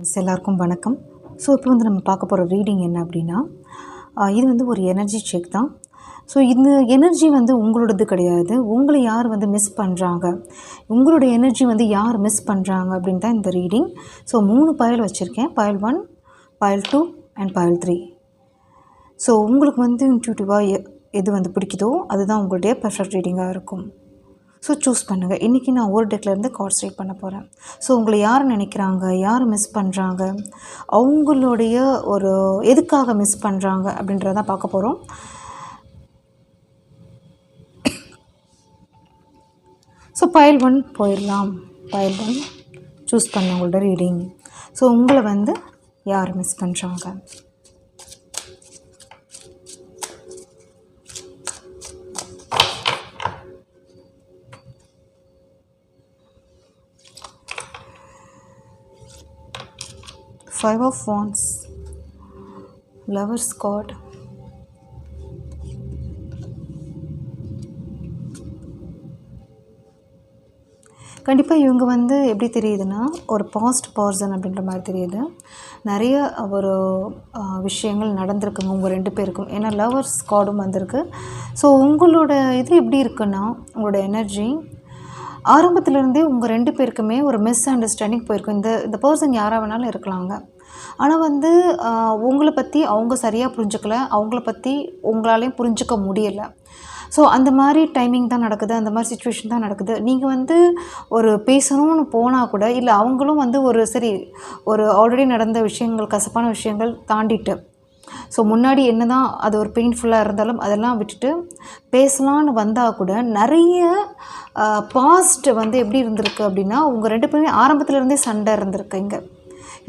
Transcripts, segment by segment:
Friends எல்லாருக்கும் வணக்கம். So இப்போ வந்து நம்ம பார்க்க போகிற ரீடிங் என்ன அப்படின்னா, இது வந்து ஒரு எனர்ஜி செக் தான். ஸோ இந்த எனர்ஜி வந்து உங்களோடது கிடையாது. உங்களை யார் வந்து மிஸ் பண்ணுறாங்க, உங்களுடைய எனர்ஜி வந்து யார் மிஸ் பண்ணுறாங்க அப்படின்னு தான் இந்த ரீடிங். ஸோ 3 பயல் வச்சுருக்கேன். பயல் 1, பயல் 2 அண்ட் பயல் 3. ஸோ உங்களுக்கு வந்து இன்ட்யூட்டிவாக எது வந்து பிடிக்குதோ அதுதான் உங்களுடைய பெர்ஃபெக்ட் ரீடிங்காக இருக்கும். ஸோ சூஸ் பண்ணுங்கள். இன்றைக்கி நான் ஒரு டெக்லேருந்து கார்ட்ஸ் ரீட் பண்ண போகிறேன். ஸோ உங்களை யார் நினைக்கிறாங்க, யார் மிஸ் பண்ணுறாங்க, அவங்களுடைய ஒரு எதுக்காக மிஸ் பண்ணுறாங்க அப்படின்றதான் பார்க்க போகிறோம். ஸோ பயல் 1 போயிடலாம். பயல் 1 சூஸ் பண்ண உங்களோட ரீடிங். ஸோ உங்களை வந்து யார் மிஸ் பண்ணுறாங்க. Five of Wands, Lover's card, கண்டிப்பாக இவங்க வந்து எப்படி தெரியுதுன்னா ஒரு பாஸ்ட் பர்சன் அப்படின்ற மாதிரி தெரியுது. நிறைய ஒரு விஷயங்கள் நடந்திருக்குங்க உங்கள் 2 பேருக்கும். ஏன்னா லவர்ஸ் கார்டும் வந்திருக்கு. ஸோ உங்களோட இது எப்படி இருக்குன்னா, உங்களோட எனர்ஜி ஆரம்பத்துலேருந்தே உங்கள் 2 பேருக்குமே ஒரு மிஸ் அண்டர்ஸ்டாண்டிங் போயிருக்கும். இந்த பர்சன் யாராக வேணாலும் இருக்கலாங்க. ஆனால் வந்து உங்களை பற்றி அவங்க சரியாக புரிஞ்சுக்கல, அவங்கள பற்றி உங்களாலையும் புரிஞ்சிக்க முடியலை. ஸோ அந்த மாதிரி டைமிங் தான் நடக்குது, அந்த மாதிரி சிச்சுவேஷன் தான் நடக்குது. நீங்கள் வந்து ஒரு பேசணும்னு போனால் கூட இல்லை, அவங்களும் வந்து ஒரு ஆல்ரெடி நடந்த விஷயங்கள், கசப்பான விஷயங்கள் தாண்டிட்டு, ஸோ முன்னாடி என்ன தான் அது ஒரு பெயின்ஃபுல்லாக இருந்தாலும் அதெல்லாம் விட்டுட்டு பேசலான்னு வந்தால் கூட நிறைய பாஸ்ட் வந்து எப்படி இருந்திருக்கு அப்படின்னா, உங்கள் 2 பேருமே ஆரம்பத்துலேருந்தே சண்டை இருந்திருக்கு. இங்கே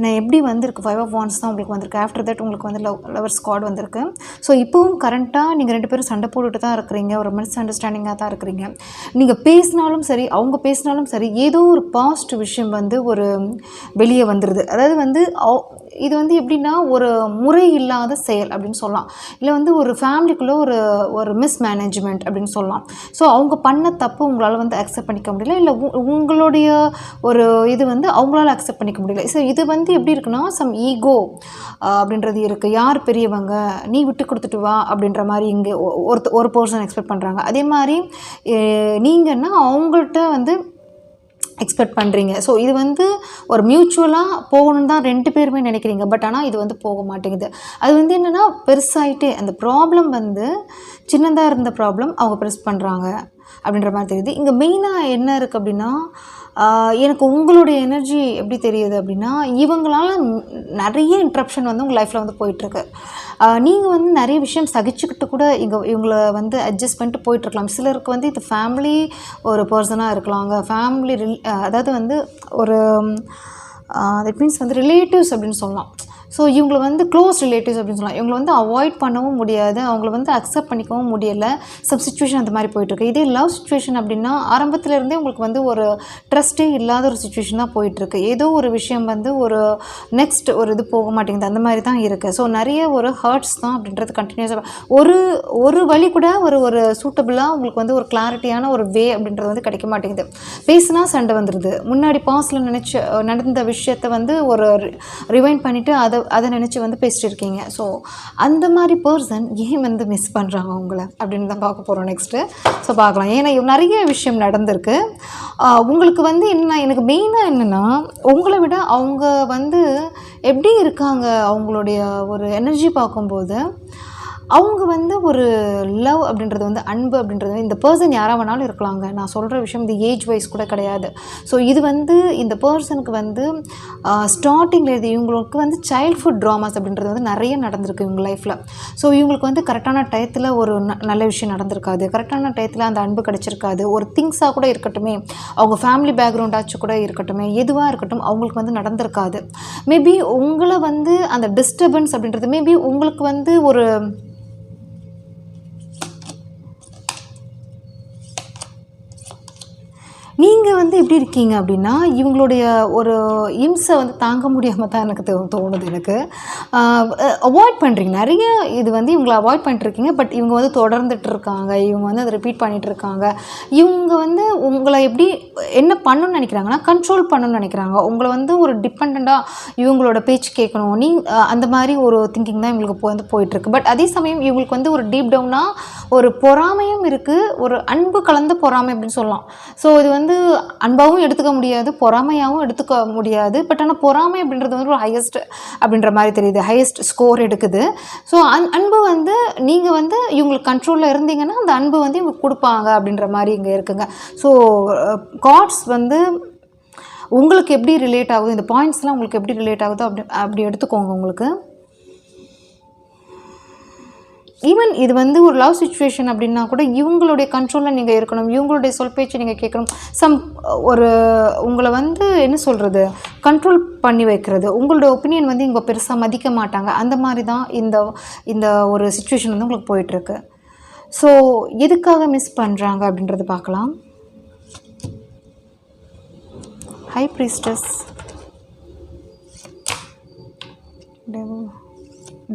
நான் எப்படி வந்திருக்கு 5 of Wands தான் உங்களுக்கு வந்திருக்கு. ஆஃப்டர் தட் உங்களுக்கு வந்து லவர்ஸ் கார்டு வந்திருக்கு. ஸோ இப்போவும் கரண்ட்டாக நீங்கள் 2 பேரும் சண்டை போட்டுட்டு தான் இருக்கிறீங்க, ஒரு மிஸ் அண்டர்ஸ்டாண்டிங்காக தான் இருக்கிறீங்க. நீங்கள் பேசினாலும் சரி, அவங்க பேசினாலும் சரி, ஏதோ ஒரு பாஸ்ட் விஷயம் வந்து ஒரு வெளியே வந்துடுது. அதாவது வந்து இது வந்து எப்படின்னா ஒரு முறை இல்லாத செயல் அப்படின்னு சொல்லலாம். இல்லை வந்து ஒரு ஃபேமிலிக்குள்ளே ஒரு மிஸ்மேனேஜ்மெண்ட் அப்படின்னு சொல்லலாம். ஸோ அவங்க பண்ண தப்பு உங்களால் வந்து அக்செப்ட் பண்ணிக்க முடியல, இல்லை உங்களுடைய ஒரு இது வந்து அவங்களால அக்செப்ட் பண்ணிக்க முடியல. ஸோ இது வந்து எப்படி இருக்குன்னா சம் ஈகோ அப்படின்றது இருக்குது. யார் பெரியவங்க, நீ விட்டு கொடுத்துட்டு வா அப்படின்ற மாதிரி இங்கே ஒரு பர்சன் எக்ஸ்பெக்ட் பண்ணுறாங்க. அதே மாதிரி நீங்கன்னா அவங்கள்ட்ட வந்து எக்ஸ்பெக்ட் பண்ணுறீங்க. ஸோ இது வந்து ஒரு மியூச்சுவலாக போகணுன்னு தான் 2 பேருமே நினைக்கிறீங்க. பட் ஆனால் இது வந்து போக மாட்டேங்குது. அது வந்து என்னென்னா பெருசாகிட்டே அந்த ப்ராப்ளம் வந்து சின்னதாக இருந்த ப்ராப்ளம் அவங்க பெருசு பண்ணுறாங்க அப்படின்ற மாதிரி தெரியுது. இங்கே மெயினாக என்ன இருக்குது அப்படின்னா, எனக்கு உங்களுடைய எனர்ஜி எப்படி தெரியுது அப்படின்னா, இவங்களால நிறைய இன்ட்ரப்ஷன் வந்து உங்கள் லைஃப்பில் வந்து போயிட்டுருக்கு. நீங்கள் வந்து நிறைய விஷயம் சகிச்சுக்கிட்டு கூட இவங்களை வந்து அட்ஜஸ்ட் பண்ணிட்டு போயிட்டுருக்கலாம். சிலருக்கு வந்து இது ஃபேமிலி ஒரு பர்சனாக இருக்கலாங்க. ஃபேமிலி அதாவது வந்து ஒரு தட் மீன்ஸ் வந்து ரிலேட்டிவ்ஸ் அப்படின்னு சொல்லலாம். ஸோ இவங்களை வந்து க்ளோஸ் ரிலேட்டிவ்ஸ் அப்படின்னு சொல்லலாம். இவங்களை வந்து அவாய்ட் பண்ணவும் முடியாது, அவங்கள வந்து அக்செப்ட் பண்ணிக்கவும் முடியலை. சம் சிச்சுவேஷன் அந்த மாதிரி போயிட்டுருக்கு. இதே லவ் சிச்சுவேஷன் அப்படின்னா ஆரம்பத்துலேருந்தே உங்களுக்கு வந்து ஒரு ட்ரஸ்ட்டே இல்லாத ஒரு சிச்சுவேஷன் தான் போயிட்டுருக்கு. ஏதோ ஒரு விஷயம் வந்து ஒரு நெக்ஸ்ட் ஒரு இது போக மாட்டேங்குது, அந்த மாதிரி தான் இருக்குது. ஸோ நிறைய ஒரு ஹர்ட்ஸ் தான் அப்படின்றது கண்டினியூஸாக ஒரு வழி கூட ஒரு சூட்டபுளாக உங்களுக்கு வந்து ஒரு கிளாரிட்டியான ஒரு வே அப்படின்றது வந்து கிடைக்க மாட்டேங்குது. பேசினா சண்டை வந்துடுது. முன்னாடி பாஸ்டில் நடந்த விஷயத்தை வந்து ஒரு ரிவைண்ட் பண்ணிவிட்டு அதை நினச்சி வந்து பேசிட்டு இருக்கீங்க. ஸோ அந்த மாதிரி பர்சன் ஏன் வந்து மிஸ் பண்ணுறாங்க உங்களை அப்படின்னு தான் பார்க்க போகிறோம் நெக்ஸ்ட்டு. ஸோ பார்க்கலாம். ஏன்னா நிறைய விஷயம் நடந்திருக்கு. உங்களுக்கு வந்து என்ன, எனக்கு மெயினாக என்னென்னா, உங்களை விட அவங்க வந்து எப்படி இருக்காங்க, அவங்களுடைய ஒரு எனர்ஜி பார்க்கும்போது அவங்க வந்து ஒரு லவ் அப்படின்றது வந்து அன்பு அப்படின்றது இந்த பர்சன் யாராக வேணாலும் இருக்கலாங்க. நான் சொல்கிற விஷயம் இந்த ஏஜ் வைஸ் கூட கிடையாது. ஸோ இது வந்து இந்த பர்சனுக்கு வந்து ஸ்டார்டிங்கில் இவங்களுக்கு வந்து சைல்ட்ஹுட் ட்ராமாஸ் அப்படின்றது வந்து நிறைய நடந்திருக்கு இவங்க லைஃப்பில். ஸோ இவங்களுக்கு வந்து கரெக்டான டயத்தில் ஒரு நல்ல விஷயம் நடந்திருக்காது, கரெக்டான டயத்தில் அந்த அன்பு கிடச்சிருக்காது. ஒரு திங்ஸாக கூட இருக்கட்டுமே, அவங்க ஃபேமிலி பேக்ரவுண்டாச்சும் கூட இருக்கட்டுமே, எதுவாக இருக்கட்டும் அவங்களுக்கு வந்து நடந்திருக்காது. மேபி உங்களை வந்து அந்த டிஸ்டர்பன்ஸ் அப்படின்றது மேபி உங்களுக்கு வந்து ஒரு நீங்கள் வந்து எப்படி இருக்கீங்க அப்படின்னா இவங்களுடைய ஒரு இம்சை வந்து தாங்க முடியாமல் தான் எனக்கு தோணுது எனக்கு. அவாய்ட் பண்ணுறீங்க நிறைய, இது வந்து இவங்களை அவாய்ட் பண்ணிட்டுருக்கீங்க. பட் இவங்க வந்து தொடர்ந்துட்டு இருக்காங்க, இவங்க வந்து அதை ரிப்பீட் பண்ணிகிட்டு இருக்காங்க. இவங்க வந்து உங்களை எப்படி என்ன பண்ணணும்னு நினைக்கிறாங்கன்னா கண்ட்ரோல் பண்ணணும்னு நினைக்கிறாங்க. உங்களை வந்து ஒரு டிபெண்ட்டாக இவங்களோட பேச்சு கேட்கணும் அந்த மாதிரி ஒரு திங்கிங் தான் இவங்களுக்கு வந்து போயிட்டுருக்கு. பட் அதே சமயம் இவங்களுக்கு வந்து ஒரு டீப் டவுனாக ஒரு பொறாமையும் இருக்குது, ஒரு அன்பு கலந்த பொறாமை அப்படின்னு சொல்லலாம். ஸோ இது வந்து அன்பாகவும் எடுத்துக்க முடியாது, பொறாமையாகவும் எடுத்துக்க முடியாது. பட் ஆனால் பொறாமை அப்படின்றது வந்து ஒரு ஹையஸ்ட் அப்படின்ற மாதிரி தெரியுது, ஹையஸ்ட் ஸ்கோர் எடுக்குது. ஸோ அன்பு வந்து நீங்கள் வந்து இவங்களுக்கு கண்ட்ரோலில் இருந்தீங்கன்னா அந்த அன்பு வந்து இவங்க கொடுப்பாங்க அப்படின்ற மாதிரி இங்கே இருக்குங்க. ஸோ கார்ட்ஸ் வந்து உங்களுக்கு எப்படி ரிலேட் ஆகுது, இந்த பாயிண்ட்ஸ்லாம் உங்களுக்கு எப்படி ரிலேட் ஆகுதோ அப்படி எடுத்துக்கோங்க. உங்களுக்கு ஈவன் இது வந்து ஒரு லவ் சிச்சுவேஷன் அப்படின்னா கூட இவங்களுடைய கண்ட்ரோலில் நீங்கள் இருக்கணும், இவங்களுடைய சொல் பேச்சு நீங்கள் கேட்கணும். ஒரு உங்களை வந்து என்ன சொல்கிறது, கண்ட்ரோல் பண்ணி வைக்கிறது. உங்களோட ஒப்பீனியன் வந்து இவங்க பெருசாக மதிக்க மாட்டாங்க. அந்த மாதிரி தான் இந்த ஒரு சிச்சுவேஷன் வந்து உங்களுக்கு போயிட்டுருக்கு. ஸோ எதுக்காக மிஸ் பண்ணுறாங்க அப்படின்றது பார்க்கலாம். ஹை ப்ரீஸ்டஸ்,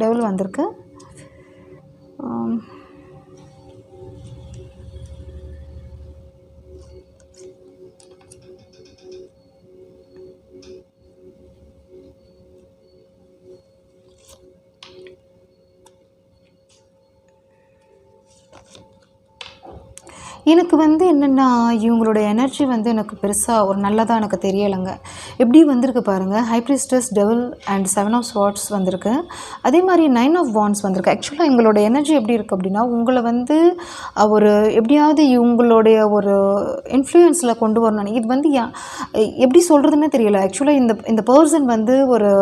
டெவில் வந்திருக்கு. எனக்கு வந்து என்னென்னா இவங்களோட எனர்ஜி வந்து எனக்கு பெருசாக ஒரு நல்லதாக எனக்கு தெரியலைங்க. எப்படி வந்திருக்கு பாருங்கள், high priestess, devil and 7 of swords வந்திருக்கு. அதே மாதிரி 9 ஆஃப் வாண்ட்ஸ் வந்திருக்கு. ஆக்சுவலாக எங்களோட எனர்ஜி எப்படி இருக்குது அப்படின்னா உங்களை வந்து ஒரு எப்படியாவது இவங்களுடைய ஒரு இன்ஃப்ளூயன்ஸில் கொண்டு வரணும். இது வந்து எப்படி சொல்கிறதுன்னு தெரியல. ஆக்சுவலாக இந்த பர்சன் வந்து ஒரு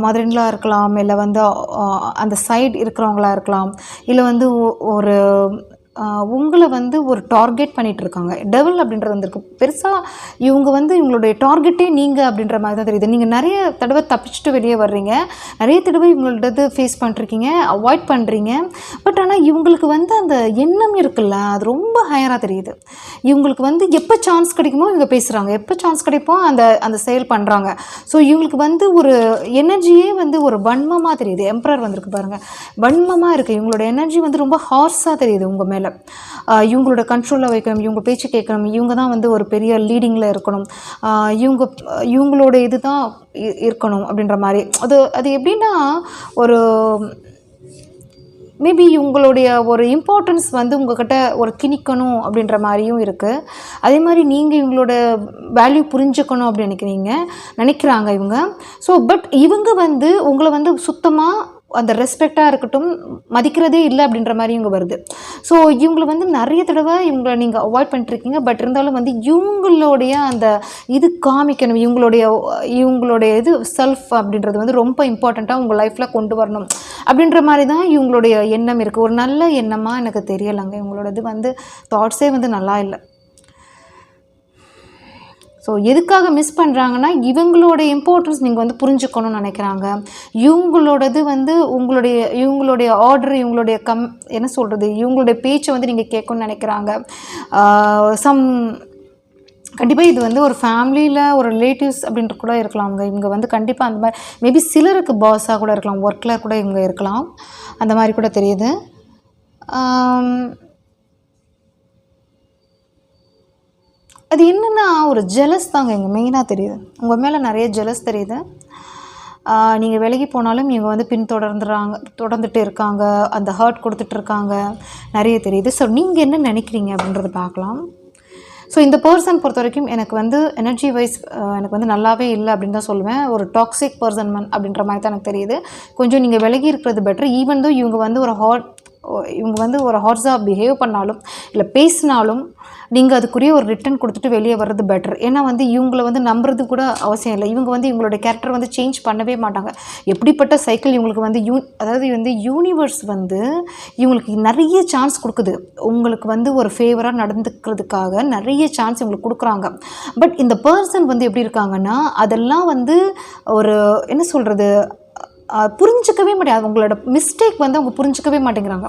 மதர்ன்லாம் இருக்கலாம், இல்லை வந்து அந்த சைடு இருக்கிறவங்களா இருக்கலாம், இல்லை வந்து ஒரு உங்களை வந்து ஒரு டார்கெட் பண்ணிகிட்ருக்காங்க. டெவில் அப்படின்றது வந்திருக்கு. பெருசாக இவங்க வந்து இவங்களுடைய டார்கெட்டே நீங்கள் அப்படின்ற மாதிரி தான் தெரியுது. நீங்கள் நிறைய தடவை தப்பிச்சுட்டு வெளியே வர்றீங்க, நிறைய தடவை இவங்களோடது ஃபேஸ் பண்ணிருக்கீங்க, அவாய்ட் பண்ணுறீங்க. பட் ஆனால் இவங்களுக்கு வந்து அந்த எண்ணம் இருக்குல்ல, அது ரொம்ப ஹையராக தெரியுது. இவங்களுக்கு வந்து எப்போ சான்ஸ் கிடைக்குமோ இவங்க பேசுகிறாங்க, எப்போ சான்ஸ் கிடைப்போ அந்த செயல் பண்ணுறாங்க. ஸோ இவங்களுக்கு வந்து ஒரு எனர்ஜியே வந்து ஒரு வன்மமாக தெரியுது. எம்பரர் வந்திருக்கு பாருங்கள், வன்மமாக இருக்குது. இவங்களோட எனர்ஜி வந்து ரொம்ப ஹார்ஸாக தெரியுது உங்கள் மேலே. இவங்களோட கண்ட்ரோலில் வைக்கணும், இவங்க பேச்சு கேட்கணும், இவங்க தான் வந்து ஒரு பெரிய லீடிங்கில் இருக்கணும், இவங்களோட இது தான் இருக்கணும் அப்படின்ற மாதிரி. அது எப்படின்னா ஒரு மேபி இவங்களுடைய ஒரு இம்பார்ட்டன்ஸ் வந்து உங்கள்கிட்ட ஒரு திணிக்கணும் அப்படின்ற மாதிரியும் இருக்குது. அதே மாதிரி நீங்கள் இவங்களோட வேல்யூ புரிஞ்சுக்கணும் அப்படின்னு நினைக்கிறாங்க இவங்க. ஸோ பட் இவங்க வந்து உங்களை வந்து சுத்தமாக அந்த ரெஸ்பெக்டாக இருக்கட்டும் மதிக்கிறதே இல்லை அப்படின்ற மாதிரி இவங்க வருது. ஸோ இவங்களை வந்து நிறைய தடவை இவங்களை நீங்கள் அவாய்ட் பண்ணிட்டுருக்கீங்க. பட் இருந்தாலும் வந்து இவங்களுடைய அந்த இது காமிக்கணும், இவங்களுடைய இது செல்ஃப் அப்படின்றது வந்து ரொம்ப இம்பார்ட்டண்ட்டாக உங்கள் லைஃப்பில் கொண்டு வரணும் அப்படின்ற மாதிரி தான் இவங்களுடைய எண்ணம் இருக்குது. ஒரு நல்ல எண்ணமாக எனக்கு தெரியலைங்க. இவங்களோடது வந்து தாட்ஸே வந்து நல்லா இல்லை. ஸோ எதுக்காக மிஸ் பண்ணுறாங்கன்னா இவங்களோட இம்பார்ட்டன்ஸ் நீங்கள் வந்து புரிஞ்சுக்கணும்னு நினைக்கிறாங்க. இவங்களோடது வந்து இவங்களுடைய ஆர்டர், இவங்களுடைய என்ன சொல்கிறது, இவங்களுடைய பேச்சை வந்து நீங்கள் கேட்கணும்னு நினைக்கிறாங்க. கண்டிப்பாக இது வந்து ஒரு ஃபேமிலியில் ஒரு ரிலேட்டிவ்ஸ் அப்படின்ட்டு கூட இருக்கலாம். இவங்க வந்து கண்டிப்பாக அந்த மாதிரி மேபி சிலருக்கு பாஸாக கூட இருக்கலாம், ஒர்க்கில் கூட இவங்க இருக்கலாம், அந்த மாதிரி கூட தெரியுது. அது என்னென்னா ஒரு ஜெலஸ் தாங்க இங்கே மெயினாக தெரியுது. உங்கள் மேலே நிறைய ஜெலஸ் தெரியுது. நீங்கள் விலகி போனாலும் இவங்க வந்து தொடர்ந்துட்டு இருக்காங்க, அந்த ஹர்ட் கொடுத்துட்ருக்காங்க, நிறைய தெரியுது. ஸோ நீங்கள் என்ன நினைக்கிறீங்க அப்படின்றத பார்க்கலாம். ஸோ இந்த பர்சன் பொறுத்த வரைக்கும் எனக்கு வந்து எனர்ஜி வைஸ் எனக்கு வந்து நல்லாவே இல்லை அப்படின்னு தான் சொல்லுவேன். ஒரு டாக்ஸிக் பர்சன் அப்படின்ற மாதிரி தான் எனக்கு தெரியுது. கொஞ்சம் நீங்கள் விலகி இருக்கிறது பெட்டர். ஈவன் தோ இவங்க வந்து ஒரு ஹார்ஸாக பிஹேவ் பண்ணாலும் இல்லை பேசினாலும் நீங்கள் அதுக்குரிய ஒரு ரிட்டன் கொடுத்துட்டு வெளியே வர்றது பெட்டர். ஏன்னா வந்து இவங்களை வந்து நம்புறது கூட அவசியம் இல்லை. இவங்க வந்து இவங்களோட கேரக்டர் வந்து சேஞ்ச் பண்ணவே மாட்டாங்க. எப்படிப்பட்ட சைக்கிள் இவங்களுக்கு வந்து அதாவது வந்து யூனிவர்ஸ் வந்து இவங்களுக்கு நிறைய சான்ஸ் கொடுக்குது. உங்களுக்கு வந்து ஒரு ஃபேவராக நடந்துக்கிறதுக்காக நிறைய சான்ஸ் இவங்களுக்கு கொடுக்குறாங்க. பட் இந்த பர்சன் வந்து எப்படி இருக்காங்கன்னா அதெல்லாம் வந்து ஒரு என்ன சொல்கிறது, புரிஞ்சிக்கவே முடியாது. அவங்களோட மிஸ்டேக் வந்து அவங்க புரிஞ்சிக்கவே மாட்டேங்கிறாங்க.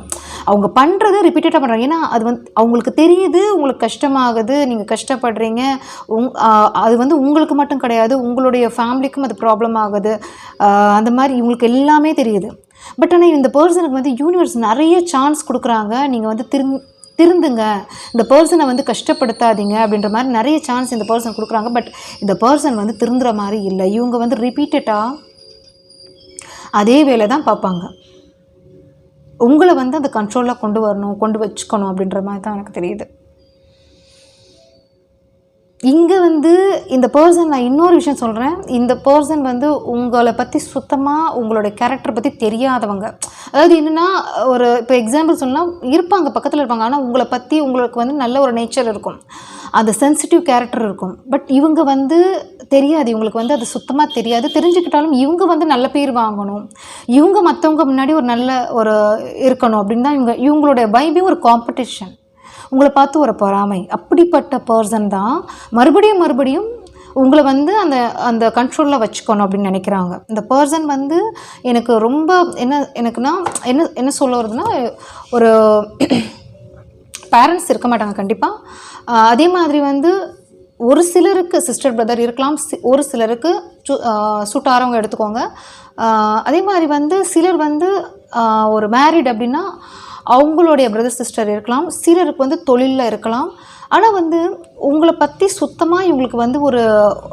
அவங்க பண்ணுறதை ரிப்பீட்டடாக பண்ணுறாங்க. ஏன்னா அது வந்து அவங்களுக்கு தெரியுது, உங்களுக்கு கஷ்டமாகுது, நீங்கள் கஷ்டப்படுறீங்க. அது வந்து உங்களுக்கு மட்டும் கிடையாது, உங்களுடைய ஃபேமிலிக்கும் அது ப்ராப்ளம் ஆகுது. அந்த மாதிரி இவங்களுக்கு எல்லாமே தெரியுது. பட் ஆனால் இந்த பர்சனுக்கு வந்து யூனிவர்ஸ் நிறைய சான்ஸ் கொடுக்குறாங்க. நீங்கள் வந்து திருந்துங்க, இந்த பர்சனை வந்து கஷ்டப்படுத்தாதீங்க அப்படின்ற மாதிரி நிறைய சான்ஸ் இந்த பர்சன் கொடுக்குறாங்க. பட் இந்த பர்சன் வந்து திருந்துற மாதிரி இல்லை. இவங்க வந்து ரிப்பீட்டடாக அதே வேலை தான் பார்ப்பாங்க. உங்களை வந்து அந்த கண்ட்ரோலாக கொண்டு வச்சுக்கணும் அப்படின்ற மாதிரி தான் எனக்கு தெரியுது. இங்கே வந்து இந்த பர்சன், நான் இன்னொரு விஷயம் சொல்கிறேன், இந்த பர்சன் வந்து உங்களை பற்றி சுத்தமாக உங்களுடைய கேரக்டர் பற்றி தெரியாதவங்க. அதாவது என்னென்னா, ஒரு இப்போ எக்ஸாம்பிள் சொன்னால் இருப்பாங்க, பக்கத்தில் இருப்பாங்க, ஆனால் உங்களை பற்றி உங்களுக்கு வந்து நல்ல ஒரு நேச்சர் இருக்கும், அந்த சென்சிட்டிவ் கேரக்டர் இருக்கும். பட் இவங்க வந்து தெரியாது, இவங்களுக்கு வந்து அது சுத்தமாக தெரியாது. தெரிஞ்சுக்கிட்டாலும் இவங்க வந்து நல்ல பேர் வாங்கணும், இவங்க மற்றவங்க முன்னாடி ஒரு நல்ல ஒரு இருக்கணும் அப்படின்னு தான் இவங்களுடைய வைபே ஒரு காம்படிஷன், உங்களை பார்த்து ஒரு பொறாமை. அப்படிப்பட்ட பர்சன் தான் மறுபடியும் உங்களை வந்து அந்த கண்ட்ரோலில் வச்சுக்கணும் அப்படின்னு நினைக்கிறாங்க. இந்த பர்சன் வந்து எனக்கு ரொம்ப எனக்குன்னா என்ன சொல்ல வருதுன்னா, ஒரு பேரண்ட்ஸ் இருக்க மாட்டாங்க கண்டிப்பாக. அதே மாதிரி வந்து ஒரு சிலருக்கு சிஸ்டர் பிரதர் இருக்கலாம், ஒரு சிலருக்கு சூட்டாரவங்க எடுத்துக்கோங்க. அதே மாதிரி வந்து சிலர் வந்து ஒரு மேரிட் அப்படின்னா அவங்களுடைய பிரதர் சிஸ்டர் இருக்கலாம், சிலருக்கு வந்து தொழிலில் இருக்கலாம். ஆனால் வந்து உங்களை பற்றி சுத்தமாக இவங்களுக்கு வந்து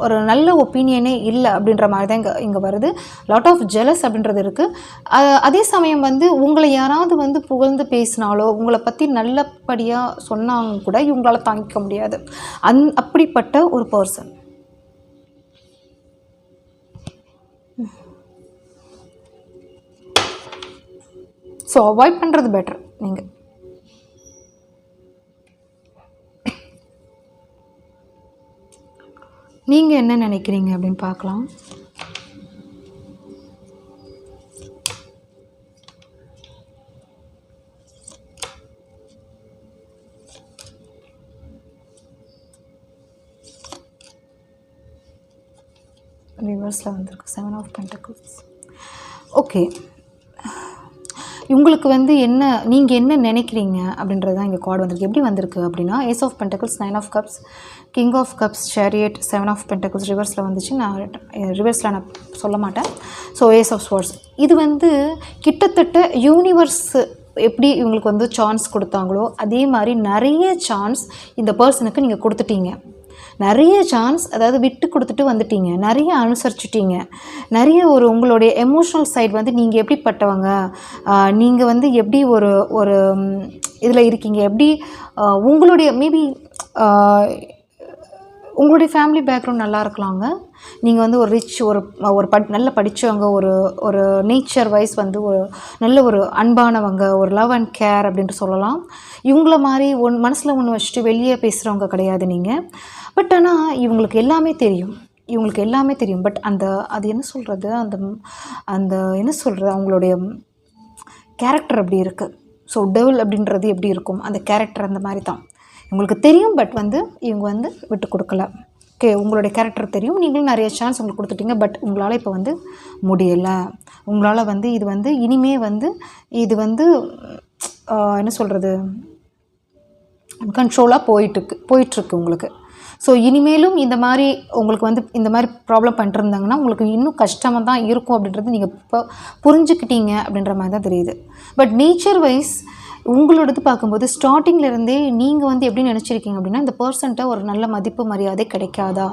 ஒரு நல்ல ஒப்பீனியனே இல்லை அப்படின்ற மாதிரி தான் இங்கே வருது. லாட் ஆஃப் ஜெலஸ் அப்படின்றது இருக்குது. அதே சமயம் வந்து உங்களை யாராவது வந்து புகழ்ந்து பேசினாலோ, உங்களை பற்றி நல்லபடியாக சொன்னாங்க கூட இவங்களால தாங்கிக்க முடியாது. அப்படிப்பட்ட ஒரு பர்சன். ஸோ அவாய்ட் பண்ணுறது பெட்டர். நீங்கள் என்ன நினைக்கிறீங்க அப்படின்னு பார்க்கலாம். ரிவர்ஸில் வந்திருக்கு 7 ஆஃப் பென்டக்கிள்ஸ். ஓகே, உங்களுக்கு வந்து நீங்கள் என்ன நினைக்கிறீங்க அப்படின்றது தான் இங்கே கார்டு வந்திருக்கு. எப்படி வந்திருக்கு அப்படின்னா, ace of pentacles, 9 of cups, king of cups, chariot, 7 of pentacles ரிவர்ஸில் வந்துச்சு. நான் ரிவர்ஸில் நான் சொல்ல மாட்டேன். So ace of swords. இது வந்து கிட்டத்தட்ட யூனிவர்ஸ் எப்படி இவங்களுக்கு வந்து சான்ஸ் கொடுத்தாங்களோ அதே மாதிரி நிறைய சான்ஸ் இந்த பர்சனுக்கு நீங்கள் கொடுத்துட்டீங்க. நிறைய சான்ஸ், அதாவது விட்டு கொடுத்துட்டு வந்துட்டீங்க, நிறைய அனுசரிச்சிட்டிங்க, நிறைய உங்களுடைய எமோஷ்னல் சைட் வந்து நீங்கள் எப்படிப்பட்டவங்க, நீங்கள் வந்து எப்படி ஒரு இதில் இருக்கீங்க, எப்படி உங்களுடைய மேபி உங்களுடைய ஃபேமிலி பேக்ரவுண்ட் நல்லா இருக்கலாங்க. நீங்கள் வந்து ஒரு ரிச் நல்ல படித்தவங்க, ஒரு நேச்சர் வைஸ் வந்து நல்ல ஒரு அன்பானவங்க, ஒரு லவ் அண்ட் கேர் அப்படின்ட்டு சொல்லலாம். இவங்கள மாதிரி மனசில் ஒன்று வச்சுட்டு வெளியே பேசுகிறவங்க கிடையாது நீங்கள். பட் ஆனால் இவங்களுக்கு எல்லாமே தெரியும். பட் அது என்ன சொல்கிறது, அந்த என்ன சொல்கிறது, அவங்களுடைய கேரக்டர் அப்படி இருக்குது. ஸோ டெவில் அப்படின்றது எப்படி இருக்கும், அந்த கேரக்டர் அந்த மாதிரி தான் உங்களுக்கு தெரியும். பட் வந்து இவங்க வந்து விட்டு கொடுக்கல. ஓகே, உங்களுடைய கேரக்டர் தெரியும், நீங்களும் நிறைய சான்ஸ் உங்களுக்கு கொடுத்துட்டீங்க. பட் உங்களால் இப்போ வந்து முடியலை. உங்களால் வந்து இது வந்து இனிமே வந்து இது வந்து என்ன சொல்கிறது, கண்ட்ரோலாக போயிட்டுருக்கு உங்களுக்கு. ஸோ இனிமேலும் இந்த மாதிரி உங்களுக்கு வந்து இந்த மாதிரி ப்ராப்ளம் பண்ணிட்டுருந்தாங்கன்னா உங்களுக்கு இன்னும் கஷ்டமாக தான் இருக்கும் அப்படின்றது நீங்கள் இப்போ புரிஞ்சுக்கிட்டீங்க அப்படின்ற மாதிரி தான் தெரியுது. பட் நேச்சர் வைஸ் உங்களோடது பார்க்கும்போது ஸ்டார்டிங்லேருந்தே நீங்கள் வந்து எப்படி நினச்சிருக்கீங்க அப்படின்னா, இந்த பர்சன்ட்ட ஒரு நல்ல மதிப்பு மரியாதை கிடைக்காதா,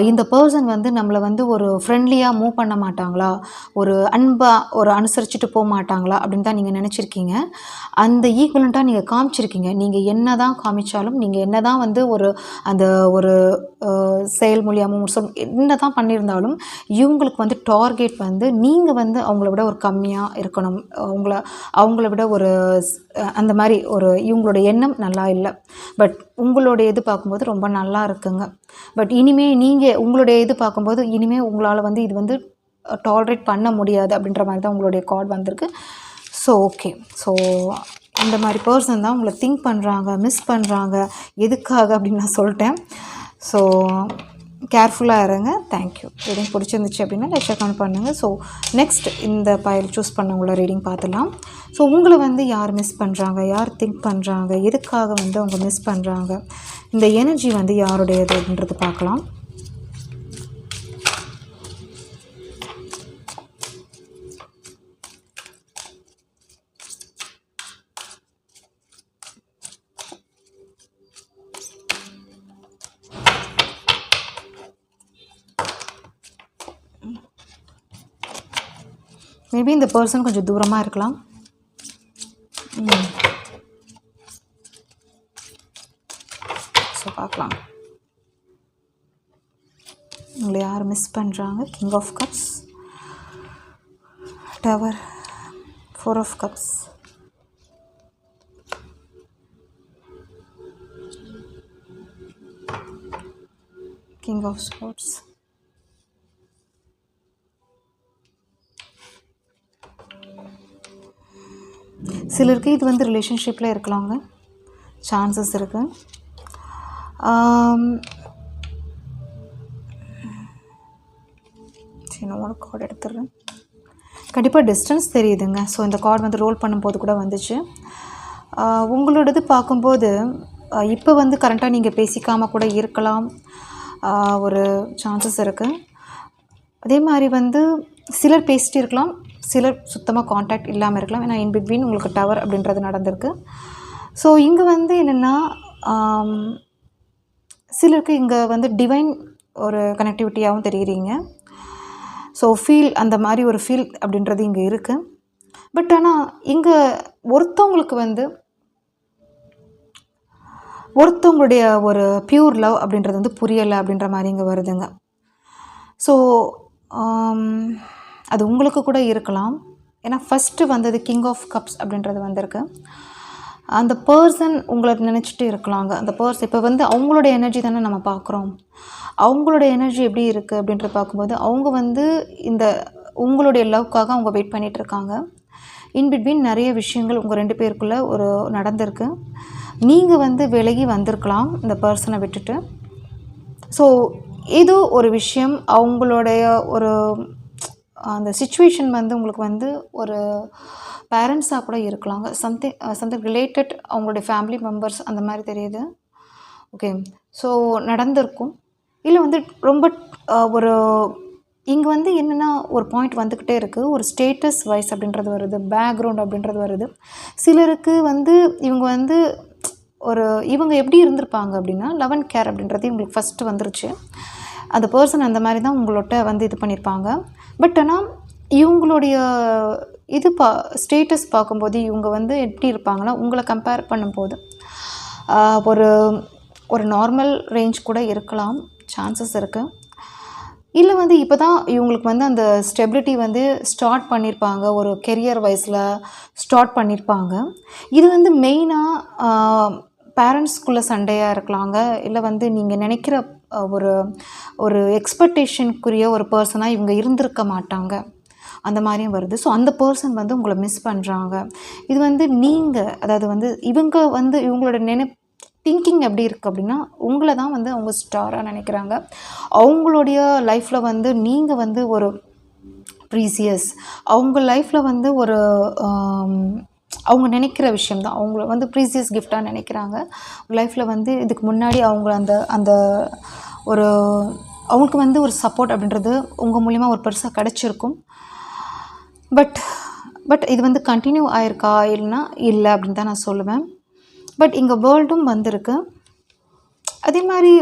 இந்த பர்சன் வந்து நம்மளை வந்து ஒரு ஃப்ரெண்ட்லியாக மூவ் பண்ண மாட்டாங்களா, ஒரு அன்பாக ஒரு அனுசரிச்சுட்டு போக மாட்டாங்களா அப்படின்னு தான் நீங்கள் நினச்சிருக்கீங்க. அந்த ஈக்குவலண்ட்டாக நீங்கள் காமிச்சிருக்கீங்க. நீங்கள் என்ன தான் காமிச்சாலும், நீங்கள் என்ன தான் வந்து அந்த ஒரு செயல் மூலியமாக என்ன தான் பண்ணியிருந்தாலும் இவங்களுக்கு வந்து டார்கெட் வந்து நீங்கள் வந்து அவங்கள விட ஒரு கம்மியாக இருக்கணும், அவங்கள விட ஒரு அந்த மாதிரி இவங்களோட எண்ணம் நல்லா இல்லை. பட் உங்களுடைய இது பார்க்கும்போது ரொம்ப நல்லா இருக்குங்க. பட் இனிமேல் நீங்கள் உங்களுடைய இது பார்க்கும்போது இனிமேல் உங்களால் வந்து இது வந்து டாலரேட் பண்ண முடியாது அப்படின்ற மாதிரி தான் உங்களுடைய கார்டு வந்திருக்கு. ஸோ ஓகே, ஸோ இந்த மாதிரி பர்சன் தான் உங்களை திங்க் பண்ணுறாங்க, மிஸ் பண்ணுறாங்க. எதுக்காக அப்படின்னு நான் சொல்லிட்டேன். ஸோ கேர்ஃபுல்லாக இருங்க. தேங்க்யூ. ரீடிங் பிடிச்சிருந்துச்சு அப்படின்னா லைக் கமெண்ட் பண்ணுங்கள். ஸோ நெக்ஸ்ட் இந்த பைல் சூஸ் பண்ணவங்கள ரீடிங் பார்த்துலாம். ஸோ உங்களை வந்து யார் மிஸ் பண்ணுறாங்க, யார் திங்க் பண்ணுறாங்க, எதுக்காக வந்து அவங்க மிஸ் பண்ணுறாங்க, இந்த எனர்ஜி வந்து யாருடையது அப்படின்றது பார்க்கலாம். மேபி இந்த பர்சன் கொஞ்சம் தூரமாக இருக்கலாம். ஸோ பார்க்கலாம் உங்களை யார் மிஸ் பண்ணுறாங்க. King of cups, tower, 4 of cups, king of sports, சிலருக்கு இது வந்து ரிலேஷன்ஷிப்பில் இருக்கலாங்க, சான்சஸ் இருக்குது. சரி, நான் ஒரு கார்டு எடுத்துடுறேன். கண்டிப்பாக டிஸ்டன்ஸ் தெரியுதுங்க. ஸோ இந்த கார்டு வந்து ரோல் பண்ணும்போது கூட வந்துச்சு. உங்களோடது பார்க்கும்போது இப்போ வந்து கரண்ட்டாக நீங்கள் பேசிக்காமல் கூட இருக்கலாம், ஒரு சான்சஸ் இருக்குது. அதே மாதிரி வந்து சிலர் பேசிட்டு இருக்கலாம், சிலர் சுத்தமாக காண்டாக்ட் இல்லாமல் இருக்கலாம். ஏன்னா இன் பிட்வீன் உங்களுக்கு டவர் அப்படின்றது நடந்திருக்கு. ஸோ இங்கே வந்து என்னென்னா சிலருக்கு இங்கே வந்து டிவைன் ஒரு கனெக்டிவிட்டியாகவும் தெரியுறீங்க. ஸோ ஃபீல், அந்த மாதிரி ஒரு ஃபீல் அப்படின்றது இங்கே இருக்குது. பட் ஆனால் இங்கே ஒருத்தவங்களுக்கு வந்து ஒருத்தவங்களுடைய ஒரு பியூர் லவ் அப்படின்றது வந்து புரியலை அப்படின்ற மாதிரி இங்கே வருதுங்க. ஸோ அது உங்களுக்கு கூட இருக்கலாம். ஏன்னா ஃபஸ்ட்டு வந்தது கிங் ஆஃப் கப்ஸ் அப்படின்றது வந்திருக்கு. அந்த பர்சன் உங்களை நினச்சிட்டு இருக்கலாங்க. அந்த பர்சன் இப்போ வந்து அவங்களோட எனர்ஜி தானே நம்ம பார்க்குறோம். அவங்களோட எனர்ஜி எப்படி இருக்குது அப்படின்றத பார்க்கும்போது அவங்க வந்து இந்த உங்களுடைய லவ்க்காக அவங்க வெயிட் பண்ணிகிட்ருக்காங்க. இன்பிட்வீன் நிறைய விஷயங்கள் உங்கள் 2 பேருக்குள்ளே ஒரு நடந்திருக்கு. நீங்கள் வந்து விலகி வந்திருக்கலாம் இந்த பர்சனை விட்டுட்டு. ஸோ இது ஒரு விஷயம். அவங்களுடைய ஒரு அந்த சிச்சுவேஷன் வந்து உங்களுக்கு வந்து ஒரு பேரண்ட்ஸாக கூட இருக்கலாங்க. சம்திங் ரிலேட்டட், அவங்களுடைய ஃபேமிலி மெம்பர்ஸ் அந்த மாதிரி தெரியுது. ஓகே, ஸோ நடந்திருக்கும். இல்லை வந்து ரொம்ப ஒரு இங்கே வந்து என்னென்னா ஒரு பாயிண்ட் வந்துக்கிட்டே இருக்குது. ஒரு ஸ்டேட்டஸ் வைஸ் அப்படின்றது வருது, பேக்ரவுண்ட் அப்படின்றது வருது. சிலருக்கு வந்து இவங்க வந்து இவங்க எப்படி இருந்திருப்பாங்க அப்படின்னா லவ் அண்ட் கேர் அப்படின்றது இவங்களுக்கு ஃபஸ்ட்டு வந்துருச்சு. அந்த பர்சன் அந்த மாதிரி தான் உங்களோட வந்து இது பண்ணியிருப்பாங்க. பட் ஆனால் இவங்களுடைய ஸ்டேட்டஸ் பார்க்கும்போது இவங்க வந்து எப்படி இருப்பாங்கன்னா உங்களை கம்பேர் பண்ணும்போது ஒரு நார்மல் ரேஞ்ச் கூட இருக்கலாம், சான்சஸ் இருக்குது. இல்லை வந்து இப்போ தான் இவங்களுக்கு வந்து அந்த ஸ்டெபிலிட்டி வந்து ஸ்டார்ட் பண்ணியிருப்பாங்க, ஒரு கெரியர் வைஸில் ஸ்டார்ட் பண்ணியிருப்பாங்க. இது வந்து மெயினாக பேரண்ட்ஸ்குள்ளே சண்டையாக இருக்கலாங்க. இல்லை வந்து நீங்கள் நினைக்கிற ஒரு எக்ஸ்பெக்டேஷனுக்குரிய ஒரு பர்சனாக இவங்க இருந்திருக்க மாட்டாங்க, அந்த மாதிரியும் வருது. ஸோ அந்த பர்சன் வந்து உங்களை மிஸ் பண்ணுறாங்க. இது வந்து நீங்கள், அதாவது வந்து இவங்க வந்து இவங்களோட திங்கிங் எப்படி இருக்குது அப்படின்னா உங்களை தான் வந்து அவங்க ஸ்டாராக நினைக்கிறாங்க. அவங்களுடைய லைஃப்பில் வந்து நீங்கள் வந்து ஒரு ப்ரீசியஸ், அவங்க லைஃப்பில் வந்து ஒரு அவங்க நினைக்கிற விஷயம்தான், அவங்கள வந்து ப்ரீசியஸ் கிஃப்டாக நினைக்கிறாங்க. லைஃப்பில் வந்து இதுக்கு முன்னாடி அவங்க அந்த ஒரு அவங்களுக்கு வந்து ஒரு சப்போர்ட் அப்படின்றது உங்கள் மூலிமா ஒரு பெருசாக கிடச்சிருக்கும். பட் இது வந்து கண்டினியூ ஆயிருக்கா இல்லைன்னா இல்லை அப்படின்னு தான் நான் சொல்லுவேன். பட் இங்கே வேர்ல்டும் வந்திருக்கு. அதே மாதிரி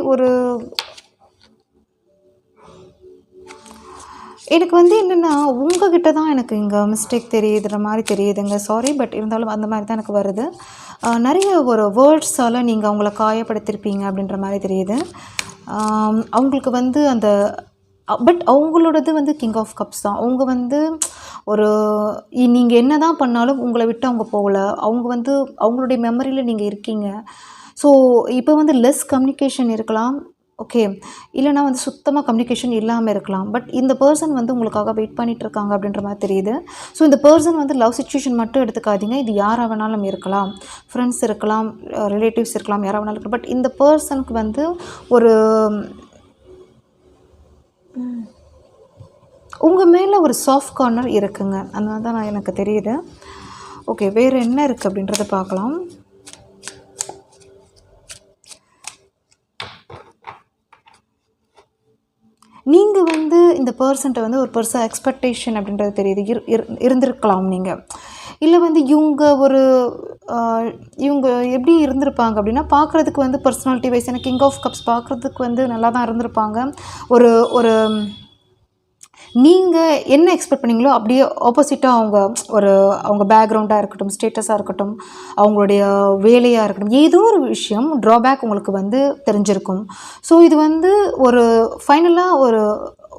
எனக்கு வந்து என்னென்னா உங்ககிட்ட தான் எனக்கு இங்கே மிஸ்டேக் தெரியுதுற மாதிரி தெரியுதுங்க. சாரி, பட் இருந்தாலும் அந்த மாதிரி தான் எனக்கு வருது. நிறைய ஒரு வேர்ட்ஸால் நீங்கள் அவங்கள காயப்படுத்தியிருப்பீங்க அப்படின்ற மாதிரி தெரியுது. அவங்களுக்கு வந்து பட் அவங்களோடது வந்து கிங் ஆஃப் கப்ஸ் தான். அவங்க வந்து நீங்கள் என்ன தான் பண்ணாலும் உங்களை விட்டு அவங்க போகலை. அவங்க வந்து அவங்களுடைய மெமரியில் நீங்கள் இருக்கீங்க. ஸோ இப்போ வந்து லெஸ் கம்யூனிகேஷன் இருக்கலாம், ஓகே, இல்லைனா வந்து சுத்தமாக கம்யூனிகேஷன் இல்லாமல் இருக்கலாம். பட் இந்த பர்சன் வந்து உங்களுக்காக வெயிட் பண்ணிகிட்ருக்காங்க அப்படின்ற மாதிரி தெரியுது. ஸோ இந்த பர்சன் வந்து லவ் சிச்சுவேஷன் மட்டும் எடுத்துக்காதீங்க. இது யாராக வேணாலும் இருக்கலாம், ஃப்ரெண்ட்ஸ் இருக்கலாம், ரிலேட்டிவ்ஸ் இருக்கலாம், யாராக வேணாலும் இருக்கலாம். பட் இந்த பர்சனுக்கு வந்து உங்கள் மேலே ஒரு சாஃப்ட் கார்னர் இருக்குங்க, அதனால தான் எனக்கு தெரியுது. ஓகே, வேறு என்ன இருக்குது அப்படின்றத பார்க்கலாம். நீங்கள் வந்து இந்த பர்சன்ட்ட வந்து ஒரு பெருசாக எக்ஸ்பெக்டேஷன் அப்படின்றது தெரியுது இருந்திருக்கலாம் நீங்கள். இல்லை வந்து இவங்க எப்படி இருந்திருப்பாங்க அப்படின்னா, பார்க்குறதுக்கு வந்து பர்சனாலிட்டி வைஸ் எனக்கு கிங் ஆஃப் கப்ஸ் பார்க்குறதுக்கு வந்து நல்லா தான் இருந்திருப்பாங்க. ஒரு ஒரு நீங்கள் என்ன எக்ஸ்பெக்ட் பண்ணீங்களோ அப்படியே ஆப்போசிட்டாக அவங்க பேக்ரவுண்டாக இருக்கட்டும், ஸ்டேட்டஸாக இருக்கட்டும், அவங்களுடைய வேலையாக இருக்கட்டும், ஏதோ ஒரு விஷயம் ட்ராபேக் உங்களுக்கு வந்து தெரிஞ்சிருக்கும். ஸோ இது வந்து ஒரு ஃபைனலாக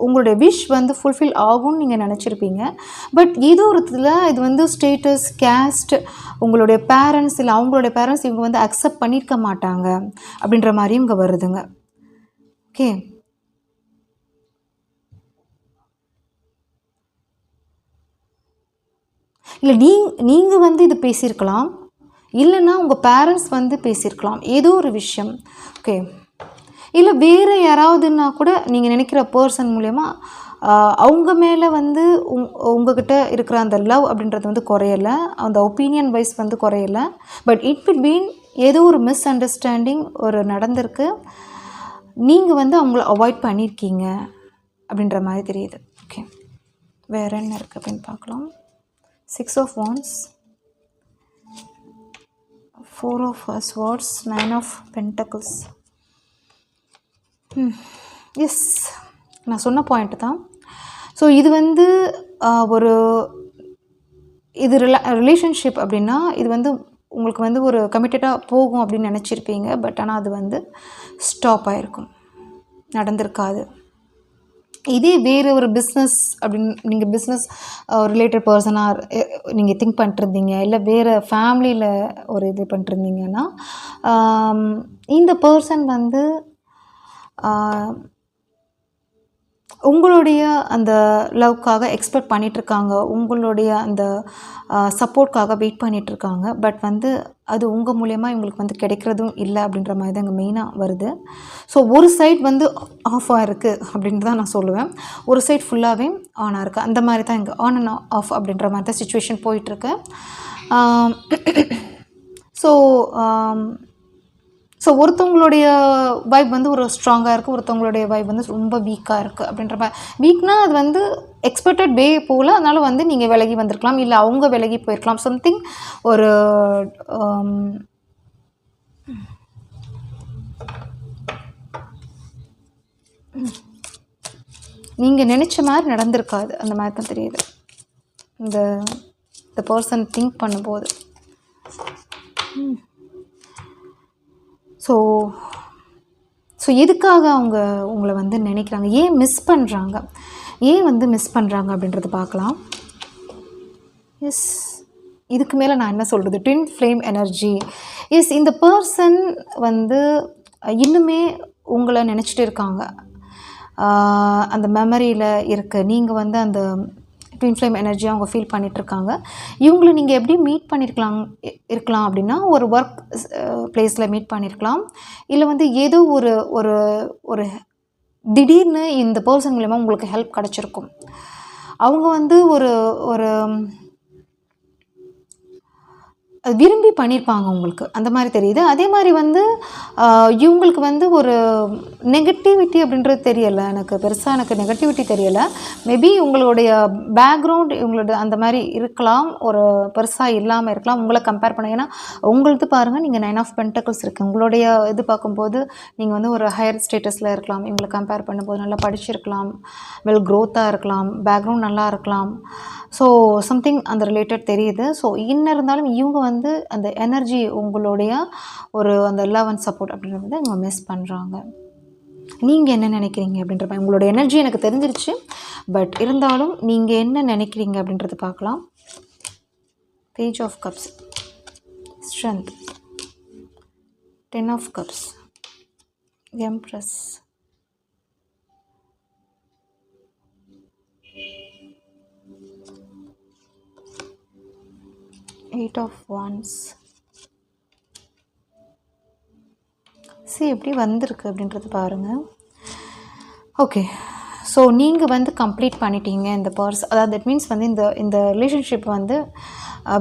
உங்களுடைய விஷ் வந்து ஃபுல்ஃபில் ஆகும்னு நீங்கள் நினச்சிருப்பீங்க. பட் ஏதோ ஒரு இதில் இது வந்து ஸ்டேட்டஸ், கேஸ்ட், உங்களுடைய பேரண்ட்ஸ் இல்லை அவங்களுடைய பேரண்ட்ஸ் இவங்க வந்து அக்செப்ட் பண்ணியிருக்க மாட்டாங்க அப்படின்ற மாதிரியும் இங்கே வருதுங்க. ஓகே, இல்லை நீங்கள் வந்து இது பேசியிருக்கலாம், இல்லைன்னா உங்கள் பேரண்ட்ஸ் வந்து பேசியிருக்கலாம், ஏதோ ஒரு விஷயம். ஓகே, இல்லை வேறு யாராவதுன்னா கூட நீங்கள் நினைக்கிற பர்சன் மூலயமா அவங்க மேலே வந்து உங்ககிட்ட இருக்கிற அந்த லவ் அப்படின்றது வந்து குறையலை, அந்த ஒப்பீனியன் வைஸ் வந்து குறையலை. பட் இட் பிட்வீன் ஏதோ ஒரு மிஸ் அண்டர்ஸ்டாண்டிங் நடந்திருக்கு, நீங்கள் வந்து அவங்கள அவாய்ட் பண்ணியிருக்கீங்க அப்படின்ற மாதிரி தெரியுது. ஓகே, வேறு என்ன இருக்குது அப்படின்னு பார்க்கலாம். 6 of Wands, 4 of Swords, 9 of Pentacles. S, நான் சொன்ன பாயிண்ட் தான். ஸோ இது வந்து இது ரிலேஷன்ஷிப் அப்படின்னா இது வந்து உங்களுக்கு வந்து ஒரு கமிட்டடாக போகும் அப்படின்னு நினச்சிருப்பீங்க. பட் ஆனால் அது வந்து ஸ்டாப் ஆகிருக்கும், நடந்திருக்காது. இதே வேறு ஒரு பிஸ்னஸ் அப்படின்னு நீங்கள் பிஸ்னஸ் ரிலேட்டட் பர்சனாக நீங்கள் திங்க் பண்ணிட்டுருந்தீங்க, இல்லை வேறு ஃபேமிலியில் ஒரு இது பண்ணிட்டுருந்தீங்கன்னா, இந்த பர்சன் வந்து உங்களுடைய அந்த லவ்க்காக எக்ஸ்பெக்ட் பண்ணிகிட்ருக்காங்க, உங்களுடைய அந்த சப்போர்ட்காக வெயிட் பண்ணிகிட்ருக்காங்க. பட் வந்து அது உங்கள் மூலயமா இவங்களுக்கு வந்து கிடைக்கிறதும் இல்லை அப்படின்ற மாதிரி தான் இங்கே மெயினாக வருது. ஸோ ஒரு சைட் வந்து ஆஃபாக இருக்குது அப்படின்னு தான் நான் சொல்லுவேன், ஒரு சைட் ஃபுல்லாகவே ஆனாக இருக்குது. அந்த மாதிரி தான் இங்கே ஆன் அண்ட் ஆஃப் அப்படின்ற மாதிரி தான் சிச்சுவேஷன் போயிட்டுருக்கு. ஸோ ஒருத்தவங்களுடைய வைப் வந்து ஒரு ஸ்ட்ராங்காக இருக்குது, ஒருத்தவங்களுடைய வைப் வந்து ரொம்ப வீக்காக இருக்குது அப்படின்ற மாதிரி. வீக்னால் அது வந்து எக்ஸ்பெக்டட் வே போகல, அதனால் வந்து நீங்கள் விலகி வந்திருக்கலாம், இல்லை அவங்க விலகி போயிருக்கலாம். சம்திங் ஒரு நீங்கள் நினச்ச மாதிரி நடந்திருக்காது, அந்த மாதிரி தான் தெரியுது இந்த பர்சன் திங்க் பண்ணும்போது. ஸோ எதுக்காக உங்களை வந்து நினைக்கிறாங்க, ஏன் மிஸ் பண்ணுறாங்க அப்படின்றத பார்க்கலாம். எஸ், இதுக்கு மேலே நான் என்ன சொல்கிறது, ட்வின் ஃப்ளேம் எனர்ஜி. எஸ், இந்த பர்சன் வந்து இன்னுமே உங்களை நினச்சிட்டு இருக்காங்க, அந்த மெமரியில் இருக்க. நீங்கள் வந்து அந்த ட்வின் ஃப்ளேம் எனர்ஜியாக அவங்க ஃபீல் பண்ணிகிட்ருக்காங்க. இவங்களை நீங்கள் எப்படி மீட் இருக்கலாம் அப்படின்னா, ஒரு ஒர்க் பிளேஸில் மீட் பண்ணியிருக்கலாம், இல்லை வந்து ஏதோ ஒரு திடீர்னு இந்த பர்சன் மூலமாக உங்களுக்கு ஹெல்ப் கிடச்சிருக்கும். அவங்க வந்து ஒரு விரும்பி பண்ணியிருப்பாங்க உங்களுக்கு, அந்த மாதிரி தெரியுது. அதே மாதிரி வந்து இவங்களுக்கு வந்து ஒரு நெகட்டிவிட்டி அப்படின்றது தெரியலை, எனக்கு நெகட்டிவிட்டி தெரியலை. மேபி உங்களுடைய பேக்ரவுண்ட் இவங்களோட அந்த மாதிரி இருக்கலாம், ஒரு பெருசாக இல்லாமல் இருக்கலாம் உங்களை கம்பேர் பண்ண. ஏன்னா உங்களது பாருங்கள், நீங்கள் 9 of Pentacles இருக்குது, உங்களுடைய இது பார்க்கும்போது நீங்கள் வந்து ஒரு ஹையர் ஸ்டேட்டஸில் இருக்கலாம், இவங்களை கம்பேர் பண்ணும்போது நல்லா படிச்சிருக்கலாம், வெல் க்ரோத்தாக இருக்கலாம், பேக்ரவுண்ட் நல்லா இருக்கலாம். ஸோ சம்திங் அந்த ரிலேட்டட் தெரியுது. ஸோ இன்னும் இருந்தாலும் இவங்க வந்து அந்த எனர்ஜி உங்களுடைய அந்த லவ் அண்ட் சப்போர்ட் அப்படின்றத இவங்க மிஸ் பண்ணுறாங்க. நீங்கள் என்ன நினைக்கிறீங்க அப்படின்ற உங்களோட எனர்ஜி எனக்கு தெரிஞ்சிருச்சு. பட் இருந்தாலும் நீங்கள் என்ன நினைக்கிறீங்க அப்படின்றத பார்க்கலாம். Page of cups, strength, 10 of Cups, empress, 8 of Wands. எப்படி வந்திருக்கு அப்படின்றது பாருங்கள். ஓகே, ஸோ நீங்கள் வந்து கம்ப்ளீட் பண்ணிட்டீங்க இந்த அதாவது தட் மீன்ஸ் வந்து இந்த ரிலேஷன்ஷிப் வந்து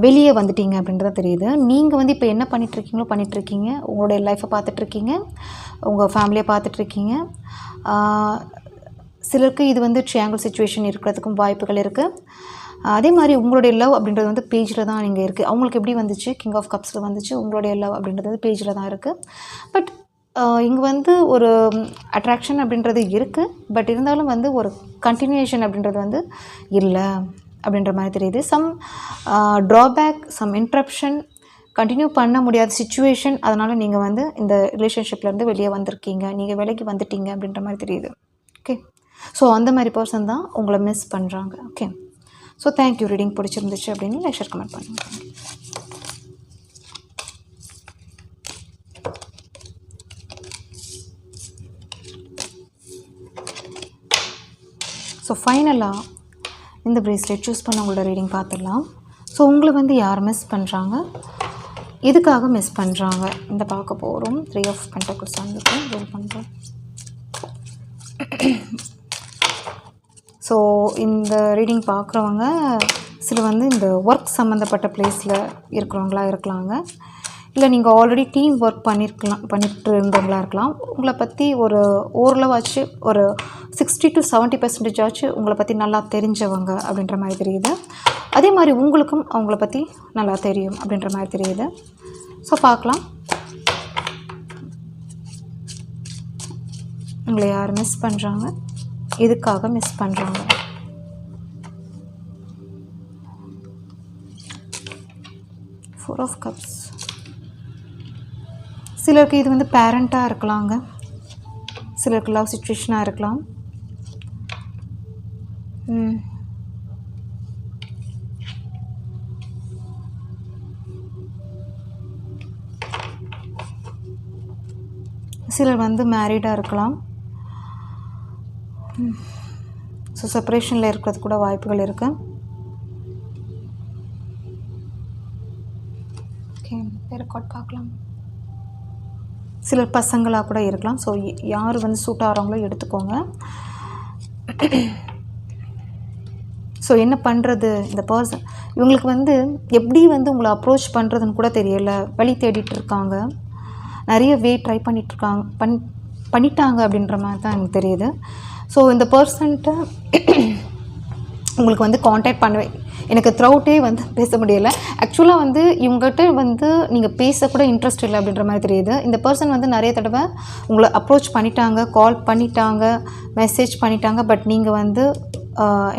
வெளியே வந்துட்டீங்க அப்படின்றத தெரியுது. நீங்கள் வந்து இப்போ என்ன பண்ணிகிட்ருக்கீங்களோ பண்ணிகிட்ருக்கீங்க, உங்களுடைய லைஃப்பை பார்த்துட்ருக்கீங்க, உங்கள் ஃபேமிலியை பார்த்துட்ருக்கீங்க. சிலருக்கு இது வந்து ட்ரையாங்கிள் சிச்சுவேஷன் இருக்கிறதுக்கும் வாய்ப்புகள் இருக்குது. அதே மாதிரி உங்களுடைய லவ் அப்படின்றது வந்து பேஜில் தான் நீங்கள் இருக்குது. அவங்களுக்கு எப்படி வந்துச்சு, கிங் ஆஃப் கப்ஸில் வந்துச்சு. உங்களுடைய லவ் அப்படின்றது வந்து பேஜில் தான் இருக்குது. பட் இங்கே வந்து ஒரு அட்ராக்ஷன் அப்படின்றது இருக்குது. பட் இருந்தாலும் வந்து ஒரு கண்டினியூஷன் அப்படின்றது வந்து இல்லை அப்படின்ற மாதிரி தெரியுது. Some drawback, some interruption, continue பண்ண முடியாத சிச்சுவேஷன். அதனால் நீங்கள் வந்து இந்த ரிலேஷன்ஷிப்லேருந்து வெளியே வந்திருக்கீங்க, நீங்கள் விலைக்கு வந்துட்டீங்க அப்படின்ற மாதிரி தெரியுது. ஓகே, ஸோ அந்த மாதிரி பர்சன் தான் உங்களை மிஸ் பண்ணுறாங்க. Okay, so thank you. ரீடிங் பிடிச்சிருந்துச்சு அப்படின்னு லைக், ஷேர், கமெண்ட் பண்ணுங்கள். ஸோ ஃபைனலாக இந்த ப்ரேஸ்லெட் சூஸ் பண்ண உங்களோட ரீடிங் பார்த்துடலாம். ஸோ உங்களை வந்து யார் மிஸ் பண்ணுறாங்க, எதுக்காக மிஸ் பண்ணுறாங்க இந்த பார்க்க போகிறோம். 3 ஆஃப் பென்டக்கிள்ஸ் வந்துட்டு ரோல் பண்ணுறோம். ஸோ இந்த ரீடிங் பார்க்குறவங்க சில வந்து இந்த ஒர்க் சம்மந்தப்பட்ட பிளேஸில் இருக்கிறவங்களா இருக்கலாங்க. இல்லை நீங்கள் ஆல்ரெடி டீம் ஒர்க் பண்ணிட்டு இருந்தவங்களாக இருக்கலாம். உங்களை பற்றி ஒரு ஓரளவாச்சு ஒரு 60 to 70% ஆச்சு உங்களை பற்றி நல்லா தெரிஞ்சவங்க அப்படின்ற மாதிரி தெரியுது. அதே மாதிரி உங்களுக்கும் அவங்கள பற்றி நல்லா தெரியும் அப்படின்ற மாதிரி தெரியுது. ஸோ பார்க்கலாம் உங்களை யார் மிஸ் பண்ணுறாங்க, எதுக்காக மிஸ் பண்ணுறாங்க. Four of Cups. சிலருக்கு இது வந்து பேரண்ட்டாக இருக்கலாங்க, சிலருக்கு லவ் சிச்சுவேஷனாக இருக்கலாம். சிலர் வந்து மேரீடாக இருக்கலாம். ஸோ செப்பரேஷனில் இருக்கிறது கூட வாய்ப்புகள் இருக்குது. ஓகே, ரெக்கார்ட் பார்க்கலாம். சிலர் பசங்களாக கூட இருக்கலாம். ஸோ யார் வந்து சூட் ஆகிறவங்களோ எடுத்துக்கோங்க. ஸோ என்ன பண்ணுறது இந்த பர்சன், இவங்களுக்கு வந்து எப்படி வந்து உங்களை அப்ரோச் பண்ணுறதுன்னு கூட தெரியலை. வழி தேடிட்டு இருக்காங்க, நிறைய வே ட்ரை பண்ணிட்டாங்க அப்படின்ற மாதிரி தான் எனக்கு தெரியுது. ஸோ இந்த பர்சன்ட்ட உங்களுக்கு வந்து காண்டாக்ட் பண்ணுவேன். எனக்கு த்ரூஅவுட்டே வந்து பேச முடியலை. ஆக்சுவலாக வந்து இவங்ககிட்ட வந்து நீங்கள் பேசக்கூட இன்ட்ரெஸ்ட் இல்லை அப்படின்ற மாதிரி தெரியுது. இந்த பர்சன் வந்து நிறைய தடவை உங்களை அப்ரோச் பண்ணிட்டாங்க, கால் பண்ணிட்டாங்க, மெசேஜ் பண்ணிட்டாங்க. பட் நீங்கள் வந்து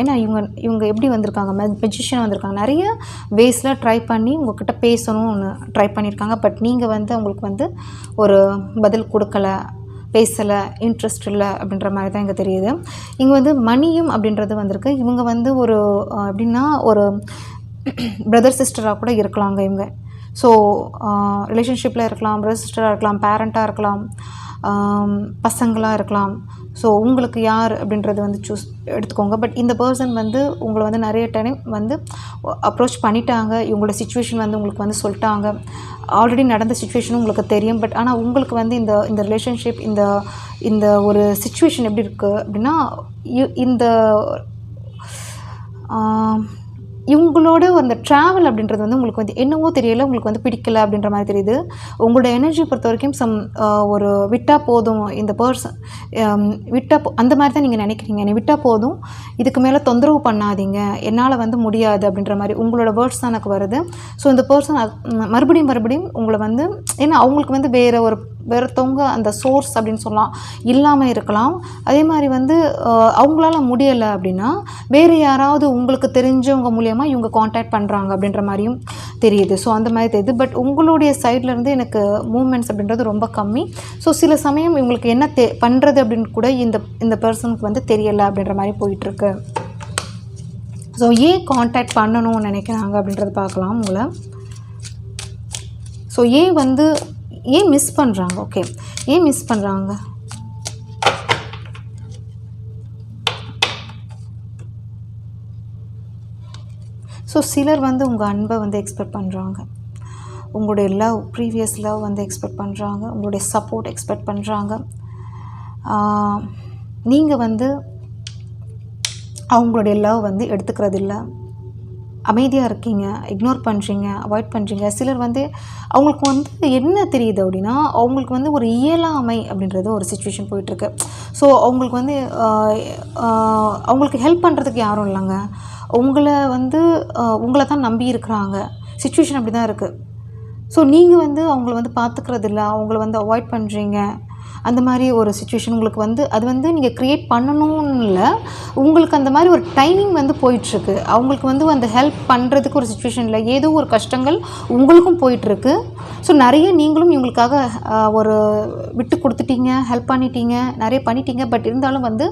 ஏன்னா இவங்க எப்படி வந்திருக்காங்க, மெஜிஷியனாக வந்திருக்காங்க. நிறைய வேஸில் ட்ரை பண்ணி உங்கள்கிட்ட பேசணும்னு ட்ரை பண்ணியிருக்காங்க. பட் நீங்கள் வந்து அவங்களுக்கு வந்து ஒரு பதில் கொடுக்கலை, பேசலை, இன்ட்ரெஸ்ட் இல்லை அப்படின்ற மாதிரி தான் இங்கே தெரியுது. இங்கே வந்து மணியும் அப்படின்றது வந்திருக்கு. இவங்க வந்து ஒரு எப்படின்னா ஒரு பிரதர் சிஸ்டராக கூட இருக்கலாங்க இவங்க. ஸோ ரிலேஷன்ஷிப்பில் இருக்கலாம், பிரதர் சிஸ்டராக இருக்கலாம், பேரண்ட்டாக இருக்கலாம், பசங்களாக இருக்கலாம். ஸோ உங்களுக்கு யார் அப்படின்றது வந்து சூஸ் எடுத்துக்கோங்க. பட் இந்த பர்சன் வந்து உங்களை வந்து நிறைய டைம் வந்து அப்ரோச் பண்ணிட்டாங்க. இவங்களோட சிச்சுவேஷன் வந்து உங்களுக்கு வந்து சொல்லிட்டாங்க. ஆல்ரெடி நடந்த சிச்சுவேஷனும் உங்களுக்கு தெரியும். பட் ஆனால் உங்களுக்கு வந்து இந்த ரிலேஷன்ஷிப் இந்த ஒரு சிச்சுவேஷன் எப்படி இருக்குது அப்படின்னா, இந்த இவங்களோட அந்த ட்ராவல் அப்படின்றது வந்து உங்களுக்கு வந்து என்னவோ தெரியலை, உங்களுக்கு வந்து பிடிக்கலை அப்படின்ற மாதிரி தெரியுது. உங்களோட எனர்ஜி பொறுத்த வரைக்கும் ஒரு விட்டால் போதும், இந்த பர்சன் அந்த மாதிரி தான் நீங்கள் நினைக்கிறீங்க. என்னை விட்டால் போதும், இதுக்கு மேலே தொந்தரவு பண்ணாதீங்க, என்னால் வந்து முடியாது அப்படின்ற மாதிரி உங்களோட வேர்ட்ஸ் தான் எனக்கு வருது. ஸோ இந்த பர்சன் மறுபடியும் உங்களை வந்து, ஏன்னா அவங்களுக்கு வந்து வேறத்தவங்க அந்த சோர்ஸ் அப்படின்னு சொல்லலாம் இல்லாமல் இருக்கலாம். அதே மாதிரி வந்து அவங்களால முடியலை அப்படின்னா வேறு யாராவது உங்களுக்கு தெரிஞ்சவங்க மூலியமாக இவங்க காண்டாக்ட் பண்ணுறாங்க அப்படின்ற மாதிரியும் தெரியுது. ஸோ அந்த மாதிரி தெரியுது. பட் உங்களுடைய சைட்லேருந்து எனக்கு மூமெண்ட்ஸ் அப்படின்றது ரொம்ப கம்மி. ஸோ சில சமயம் இவங்களுக்கு என்ன பண்ணுறது அப்படின்னு கூட இந்த பர்சனுக்கு வந்து தெரியலை அப்படின்ற மாதிரி போயிட்டுருக்கு. ஸோ ஏன் காண்டாக்ட் பண்ணணும்னு நினைக்கிறாங்க அப்படின்றது பார்க்கலாம் உங்களை. ஸோ ஏன் மிஸ் பண்ணுறாங்க, ஓகே, ஏன் மிஸ் பண்ணுறாங்க. ஸோ சிலர் வந்து உங்கள் அன்பை வந்து எக்ஸ்பெக்ட் பண்ணுறாங்க, உங்களுடைய ப்ரீவியஸ் லவ் வந்து எக்ஸ்பெக்ட் பண்ணுறாங்க, உங்களுடைய சப்போர்ட் எக்ஸ்பெக்ட் பண்ணுறாங்க. நீங்கள் வந்து அவங்களுடைய லவ் வந்து எடுத்துக்கிறது இல்லை, அமைதியாக இருக்கீங்க, இக்னோர் பண்ணுறீங்க, அவாய்ட் பண்ணுறீங்க. சிலர் வந்து அவங்களுக்கு வந்து என்ன தெரியுது அப்படின்னா, அவங்களுக்கு வந்து ஒரு இயலாமை அப்படின்றது ஒரு சிச்சுவேஷன் போயிட்டுருக்கு. ஸோ அவங்களுக்கு வந்து அவங்களுக்கு ஹெல்ப் பண்ணுறதுக்கு யாரும் இல்லைங்க. உங்களை வந்து உங்களை தான் நம்பி இருக்கிறாங்க. சிச்சுவேஷன் அப்படி தான் இருக்குது. ஸோ நீங்கள் வந்து அவங்கள வந்து பார்த்துக்கிறது இல்லை, அவங்கள வந்து அவாய்ட் பண்ணுறீங்க. அந்த மாதிரி ஒரு சிச்சுவேஷன் உங்களுக்கு வந்து அது வந்து நீங்கள் க்ரியேட் பண்ணணும்னு இல்லை, உங்களுக்கு அந்த மாதிரி ஒரு டைமிங் வந்து போயிட்டுருக்கு. அவங்களுக்கு வந்து அந்த ஹெல்ப் பண்ணுறதுக்கு ஒரு சிச்சுவேஷன் இல்லை, ஏதோ ஒரு கஷ்டங்கள் உங்களுக்கும் போயிட்டுருக்கு. ஸோ நிறைய நீங்களும் இவங்களுக்காக ஒரு விட்டு கொடுத்துட்டீங்க, ஹெல்ப் பண்ணிட்டீங்க, நிறைய பண்ணிட்டீங்க. பட் இருந்தாலும் வந்து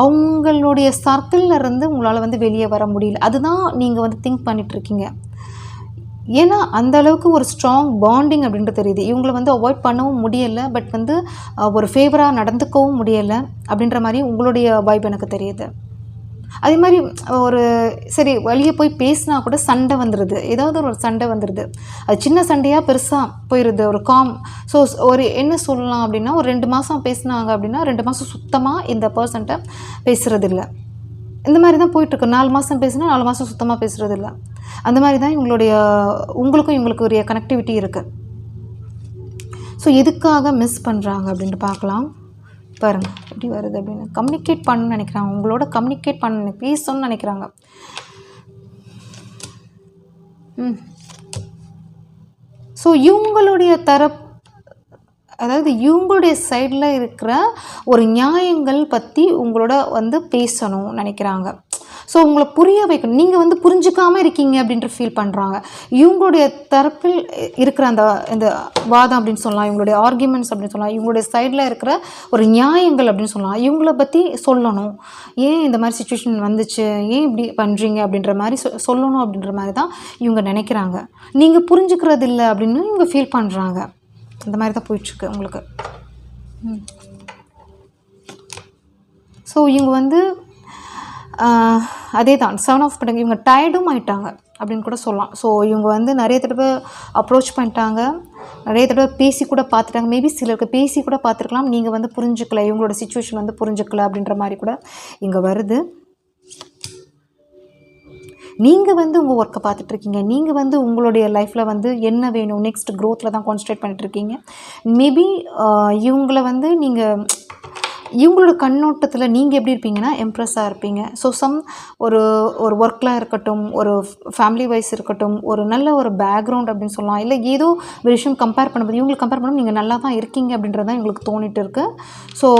அவங்களுடைய சர்க்கிளில் இருந்து உங்களால் வந்து வெளியே வர முடியல. அதுதான் நீங்கள் வந்து திங்க் பண்ணிகிட்ருக்கீங்க. ஏன்னா அந்த அளவுக்கு ஒரு ஸ்ட்ராங் பாண்டிங் அப்படின்றது தெரியுது. இவங்களை வந்து அவாய்ட் பண்ணவும் முடியலை, பட் வந்து ஒரு ஃபேவராக நடந்துக்கவும் முடியலை அப்படின்ற மாதிரி உங்களுடைய வைப் எனக்கு தெரியுது. அதே மாதிரி ஒரு சரி வெளியே போய் பேசினா கூட சண்டை வந்துடுது, ஏதாவது ஒரு சண்டை வந்துடுது. அது சின்ன சண்டையாக பெருசாக போயிடுது, ஒரு காம். ஸோ ஒரு என்ன சொல்லலாம் அப்படின்னா, ஒரு 2 மாதம் பேசினாங்க அப்படின்னா 2 மாதம் சுத்தமாக இந்த பர்சன்ட்ட பேசுகிறது இல்லை. இந்த மாதிரி தான் போயிட்டுருக்கு. 4 மாதம் பேசினா 4 மாதம் சுத்தமாக பேசுகிறது இல்லை. அந்த மாதிரி தான் உங்களுக்கும் இவங்களுக்கு ஒரு கனெக்டிவிட்டி இருக்குது. ஸோ எதுக்காக மிஸ் பண்ணுறாங்க அப்படின்ட்டு பார்க்கலாம். பாருங்கள் எப்படி வருது அப்படின்னு. கம்யூனிகேட் பண்ணணும்னு நினைக்கிறாங்க, உங்களோட கம்யூனிகேட் பண்ண பேசணும்னு நினைக்கிறாங்க. ஸோ இவங்களுடைய அதாவது இவங்களுடைய சைடில் இருக்கிற ஒரு நியாயங்கள் பற்றி உங்களோட வந்து பேசணும்னு நினைக்கிறாங்க. ஸோ உங்களை புரிய வைக்கணும். நீங்கள் வந்து புரிஞ்சுக்காமல் இருக்கீங்க அப்படின்ட்டு ஃபீல் பண்ணுறாங்க. இவங்களுடைய தரப்பில் இருக்கிற இந்த வாதம் அப்படின்னு சொல்லலாம், இவங்களுடைய ஆர்கியூமெண்ட்ஸ் அப்படின்னு சொல்லலாம், இவங்களுடைய சைடில் இருக்கிற ஒரு நியாயங்கள் அப்படின்னு சொல்லலாம். இவங்கள பற்றி சொல்லணும். ஏன் இந்த மாதிரி சிச்சுவேஷன் வந்துச்சு, ஏன் இப்படி பண்ணுறீங்க அப்படின்ற மாதிரி சொல்லணும் அப்படின்ற மாதிரி தான் இவங்க நினைக்கிறாங்க. நீங்கள் புரிஞ்சுக்கிறது இல்லை அப்படின்னு இவங்க ஃபீல் பண்ணுறாங்க. இந்த மாதிரி தான் போயிட்டுருக்கு உங்களுக்கு. ஸோ இவங்க வந்து அதே தான் 7 ஆஃப் பண்ணுங்க. இவங்க டயர்டும் ஆகிட்டாங்க அப்படின்னு கூட சொல்லலாம். ஸோ இவங்க வந்து நிறைய தடவை அப்ரோச் பண்ணிட்டாங்க, நிறைய தடவை பேசி கூட பார்த்துட்டாங்க. மேபி சிலருக்கு பேசி கூட பார்த்துருக்கலாம், நீங்கள் வந்து புரிஞ்சுக்கல, இவங்களோட சிச்சுவேஷன் வந்து புரிஞ்சுக்கல அப்படின்ற மாதிரி கூட இங்கே வருது. நீங்கள் வந்து உங்கள் ஒர்க்கை பார்த்துட்ருக்கீங்க, நீங்கள் வந்து உங்களுடைய லைஃப்பில் வந்து என்ன வேணும் நெக்ஸ்ட் க்ரோத்தில் தான் கான்சன்ட்ரேட் பண்ணிட்டுருக்கீங்க. மேபி இவங்களை வந்து நீங்கள் இவங்களோட கண்ணோட்டத்தில் நீங்கள் எப்படி இருப்பீங்கன்னா எம்ப்ரெஸ்ஸாக இருப்பீங்க. ஸோ ஒரு ஒர்க்கில் இருக்கட்டும், ஒரு ஃபேமிலி வைஸ் இருக்கட்டும், ஒரு நல்ல ஒரு பேக்ரவுண்ட் அப்படின்னு சொல்லலாம், இல்லை ஏதோ ஒரு விஷயம் கம்பேர் பண்ணும்போது இவங்களுக்கு கம்பேர் பண்ணும்போது நீங்கள் நல்லா தான் இருக்கீங்க அப்படின்றது தான் எங்களுக்கு தோணிட்டு இருக்குது. ஸோ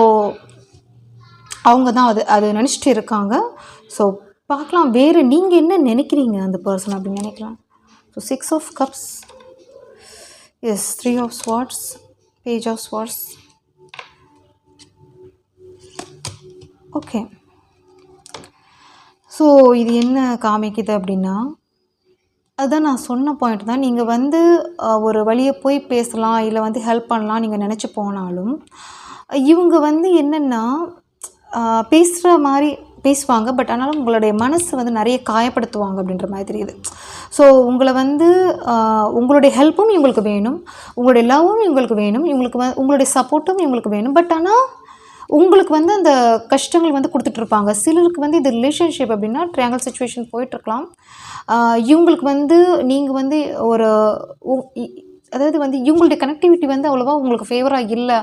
அவங்க தான் அது நினச்சிட்டு இருக்காங்க. ஸோ பார்க்கலாம் வேறு நீங்கள் என்ன நினைக்கிறீங்க அந்த பர்சன் அப்படின்னு நினைக்கலாம். So 6 of cups, ace 3 of swords, page of swords. Okay, so இது என்ன காமிக்குது அப்படின்னா, அதுதான் நான் சொன்ன பாயிண்ட் தான். நீங்கள் வந்து ஒரு வழியை போய் பேசலாம், இல்லை வந்து ஹெல்ப் பண்ணலாம் நீங்கள் நினச்சி போனாலும் இவங்க வந்து என்னென்னா பேசுகிற மாதிரி பேசுவாங்க. பட் ஆனாலும் உங்களுடைய மனசு வந்து நிறைய காயப்படுத்துவாங்க அப்படின்ற மாதிரி தெரியுது. ஸோ உங்களை வந்து உங்களுடைய ஹெல்ப்பும் இவங்களுக்கு வேணும், உங்களுடைய லவ்வும் இவங்களுக்கு வேணும், உங்களுடைய சப்போர்ட்டும் இவங்களுக்கு வேணும். பட் ஆனால் உங்களுக்கு வந்து அந்த கஷ்டங்கள் வந்து கொடுத்துட்ருப்பாங்க. சிலருக்கு வந்து இது ரிலேஷன்ஷிப் அப்படின்னா ட்ரையாங்கிள் சிச்சுவேஷன் போயிட்டுருக்கலாம். இவங்களுக்கு வந்து நீங்கள் வந்து அதாவது வந்து இவங்களுடைய கனெக்டிவிட்டி வந்து அவ்வளோவா உங்களுக்கு ஃபேவராக இல்லை,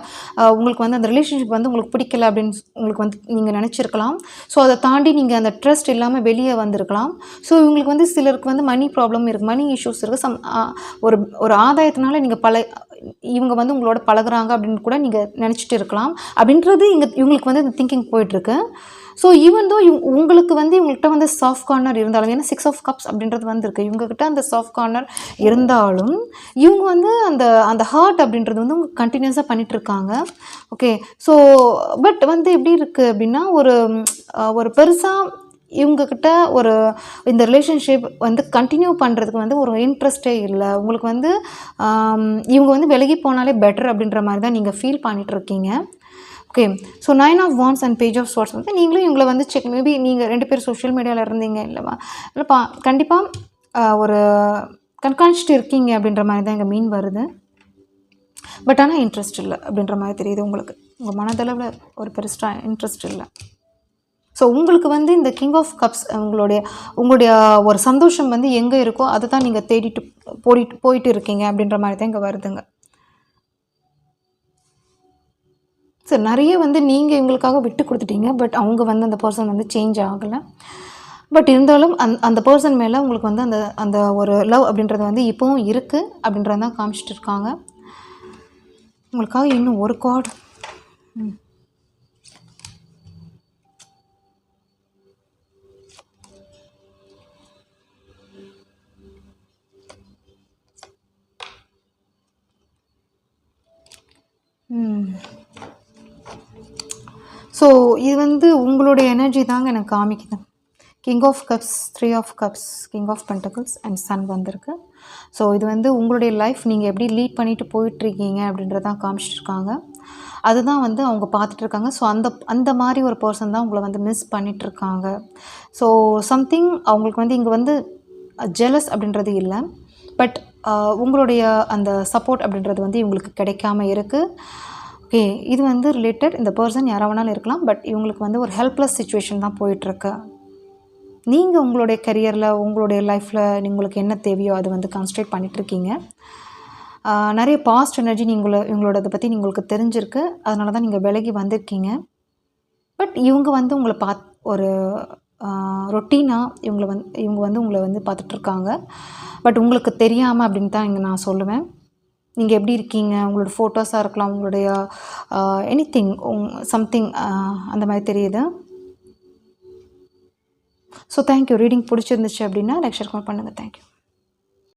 உங்களுக்கு வந்து அந்த ரிலேஷன்ஷிப் வந்து உங்களுக்கு பிடிக்கல அப்படின்னு உங்களுக்கு வந்து நீங்கள் நினச்சிருக்கலாம். ஸோ அதை தாண்டி நீங்கள் அந்த ட்ரஸ்ட் இல்லாமல் வெளியே வந்திருக்கலாம். ஸோ இவங்களுக்கு வந்து சிலருக்கு வந்து மணி ப்ராப்ளம் இருக்குது, மணி இஷ்யூஸ் இருக்குது. ஒரு ஆதாயத்தினால நீங்கள் இவங்க வந்து உங்களோட பழகுறாங்க அப்படின்னு கூட நீங்கள் நினச்சிட்டு இருக்கலாம். அப்படின்றது இவங்களுக்கு வந்து இந்த திங்கிங் போயிட்டுருக்கு. ஸோ ஈவன் தோ உங்களுக்கு வந்து இவங்கள்கிட்ட வந்து சாஃப்ட் கார்னர் இருந்தாலும், ஏன்னா 6 ஆஃப் கப்ஸ் அப்படின்றது வந்துருக்கு, இவங்ககிட்ட அந்த சாஃப்ட் கார்னர் இருந்தாலும் இவங்க வந்து அந்த ஹார்ட் அப்படின்றது வந்து அவங்க கண்டினியூஸாக பண்ணிகிட்ருக்காங்க. ஓகே, ஸோ பட் வந்து எப்படி இருக்குது அப்படின்னா ஒரு பெருசாக இவங்கக்கிட்ட இந்த ரிலேஷன்ஷிப் வந்து கண்டினியூ பண்ணுறதுக்கு வந்து ஒரு இன்ட்ரெஸ்டே இல்லை. உங்களுக்கு வந்து இவங்க வந்து விலகி போனாலே பெட்டர் அப்படின்ற மாதிரி தான் நீங்கள் ஃபீல் பண்ணிகிட்ருக்கீங்க. Okay, so 9 of wands and page of swords வந்து நீங்களும் இவங்களை வந்து மேபி நீங்கள் 2 பேர் சோஷியல் மீடியாவில் இருந்தீங்க இல்லைப்பா, கண்டிப்பாக ஒரு கண்காணிச்சிட்டு இருக்கீங்க அப்படின்ற மாதிரி தான் இங்கே மீன் வருது. பட் ஆனால் இன்ட்ரெஸ்ட் இல்லை அப்படின்ற மாதிரி தெரியுது உங்களுக்கு. உங்கள் மனதளவில் ஒரு பெருசாக இன்ட்ரெஸ்ட் இல்லை. ஸோ உங்களுக்கு வந்து இந்த கிங் ஆஃப் கப்ஸ் உங்களுடைய ஒரு சந்தோஷம் வந்து எங்கே இருக்கோ அதை தான் நீங்கள் தேடிட்டு போயிட்டு இருக்கீங்க அப்படின்ற மாதிரி தான் இங்கே வருதுங்க. ஸோ நிறைய வந்து நீங்கள் இவங்களுக்காக விட்டு கொடுத்துட்டீங்க. பட் அவங்க வந்து அந்த பர்சன் வந்து சேஞ்ச் ஆகலை. பட் இருந்தாலும் அந்த பர்சன் மேலே உங்களுக்கு வந்து அந்த அந்த ஒரு லவ் அப்படின்றது வந்து இப்போவும் இருக்குது அப்படின்றது தான் காமிச்சிட்டு இருக்காங்க. உங்களுக்காக இன்னும் ஒரு கார்டு. ஸோ இது வந்து உங்களுடைய எனர்ஜி தாங்க எனக்கு காமிக்குது. King of cups, 3 of cups, king of pentacles and sun வந்திருக்கு. ஸோ இது வந்து உங்களுடைய லைஃப் நீங்கள் எப்படி லீட் பண்ணிட்டு போயிட்டுருக்கீங்க அப்படின்றதான் காமிச்சிட்ருக்காங்க. அதுதான் வந்து அவங்க பார்த்துட்ருக்காங்க. ஸோ அந்த மாதிரி ஒரு பர்சன் தான் உங்களை வந்து மிஸ் பண்ணிகிட்ருக்காங்க. ஸோ சம்திங் அவங்களுக்கு வந்து இங்கே வந்து ஜெலஸ் அப்படின்றது இல்லை. பட் உங்களுடைய அந்த சப்போர்ட் அப்படின்றது வந்து இவங்களுக்கு கிடைக்காம இருக்குது. ஓகே, இது வந்து ரிலேட்டட் இந்த பர்சன் யாராக வேணாலும் இருக்கலாம். பட் இவங்களுக்கு வந்து ஒரு ஹெல்ப்லெஸ் சிச்சுவேஷன் தான் போயிட்டுருக்கு. நீங்கள் உங்களுடைய கரியரில் உங்களுடைய லைஃப்பில் உங்களுக்கு என்ன தேவையோ அதை வந்து கான்சன்ட்ரேட் பண்ணிகிட்ருக்கீங்க. நிறைய பாஸ்ட் எனர்ஜி இவங்களோடதை பற்றி உங்களுக்கு தெரிஞ்சிருக்கு. அதனால தான் நீங்கள் விலகி வந்திருக்கீங்க. பட் இவங்க வந்து உங்களை ஒரு ரொட்டீனாக இவங்க வந்து உங்களை வந்து பார்த்துட்ருக்காங்க. பட் உங்களுக்கு தெரியாமல் அப்படின்னு தான் இங்கே நான் சொல்லுவேன். நீங்கள் எப்படி இருக்கீங்க, உங்களோட ஃபோட்டோஸாக இருக்கலாம், உங்களுடைய எனிதிங் சம்திங் அந்த மாதிரி தெரியுது. So thank you. ரீடிங் பிடிச்சிருந்துச்சு அப்படின்னா லைக் ஷேர் பண்ணுங்கள். தேங்க்யூ.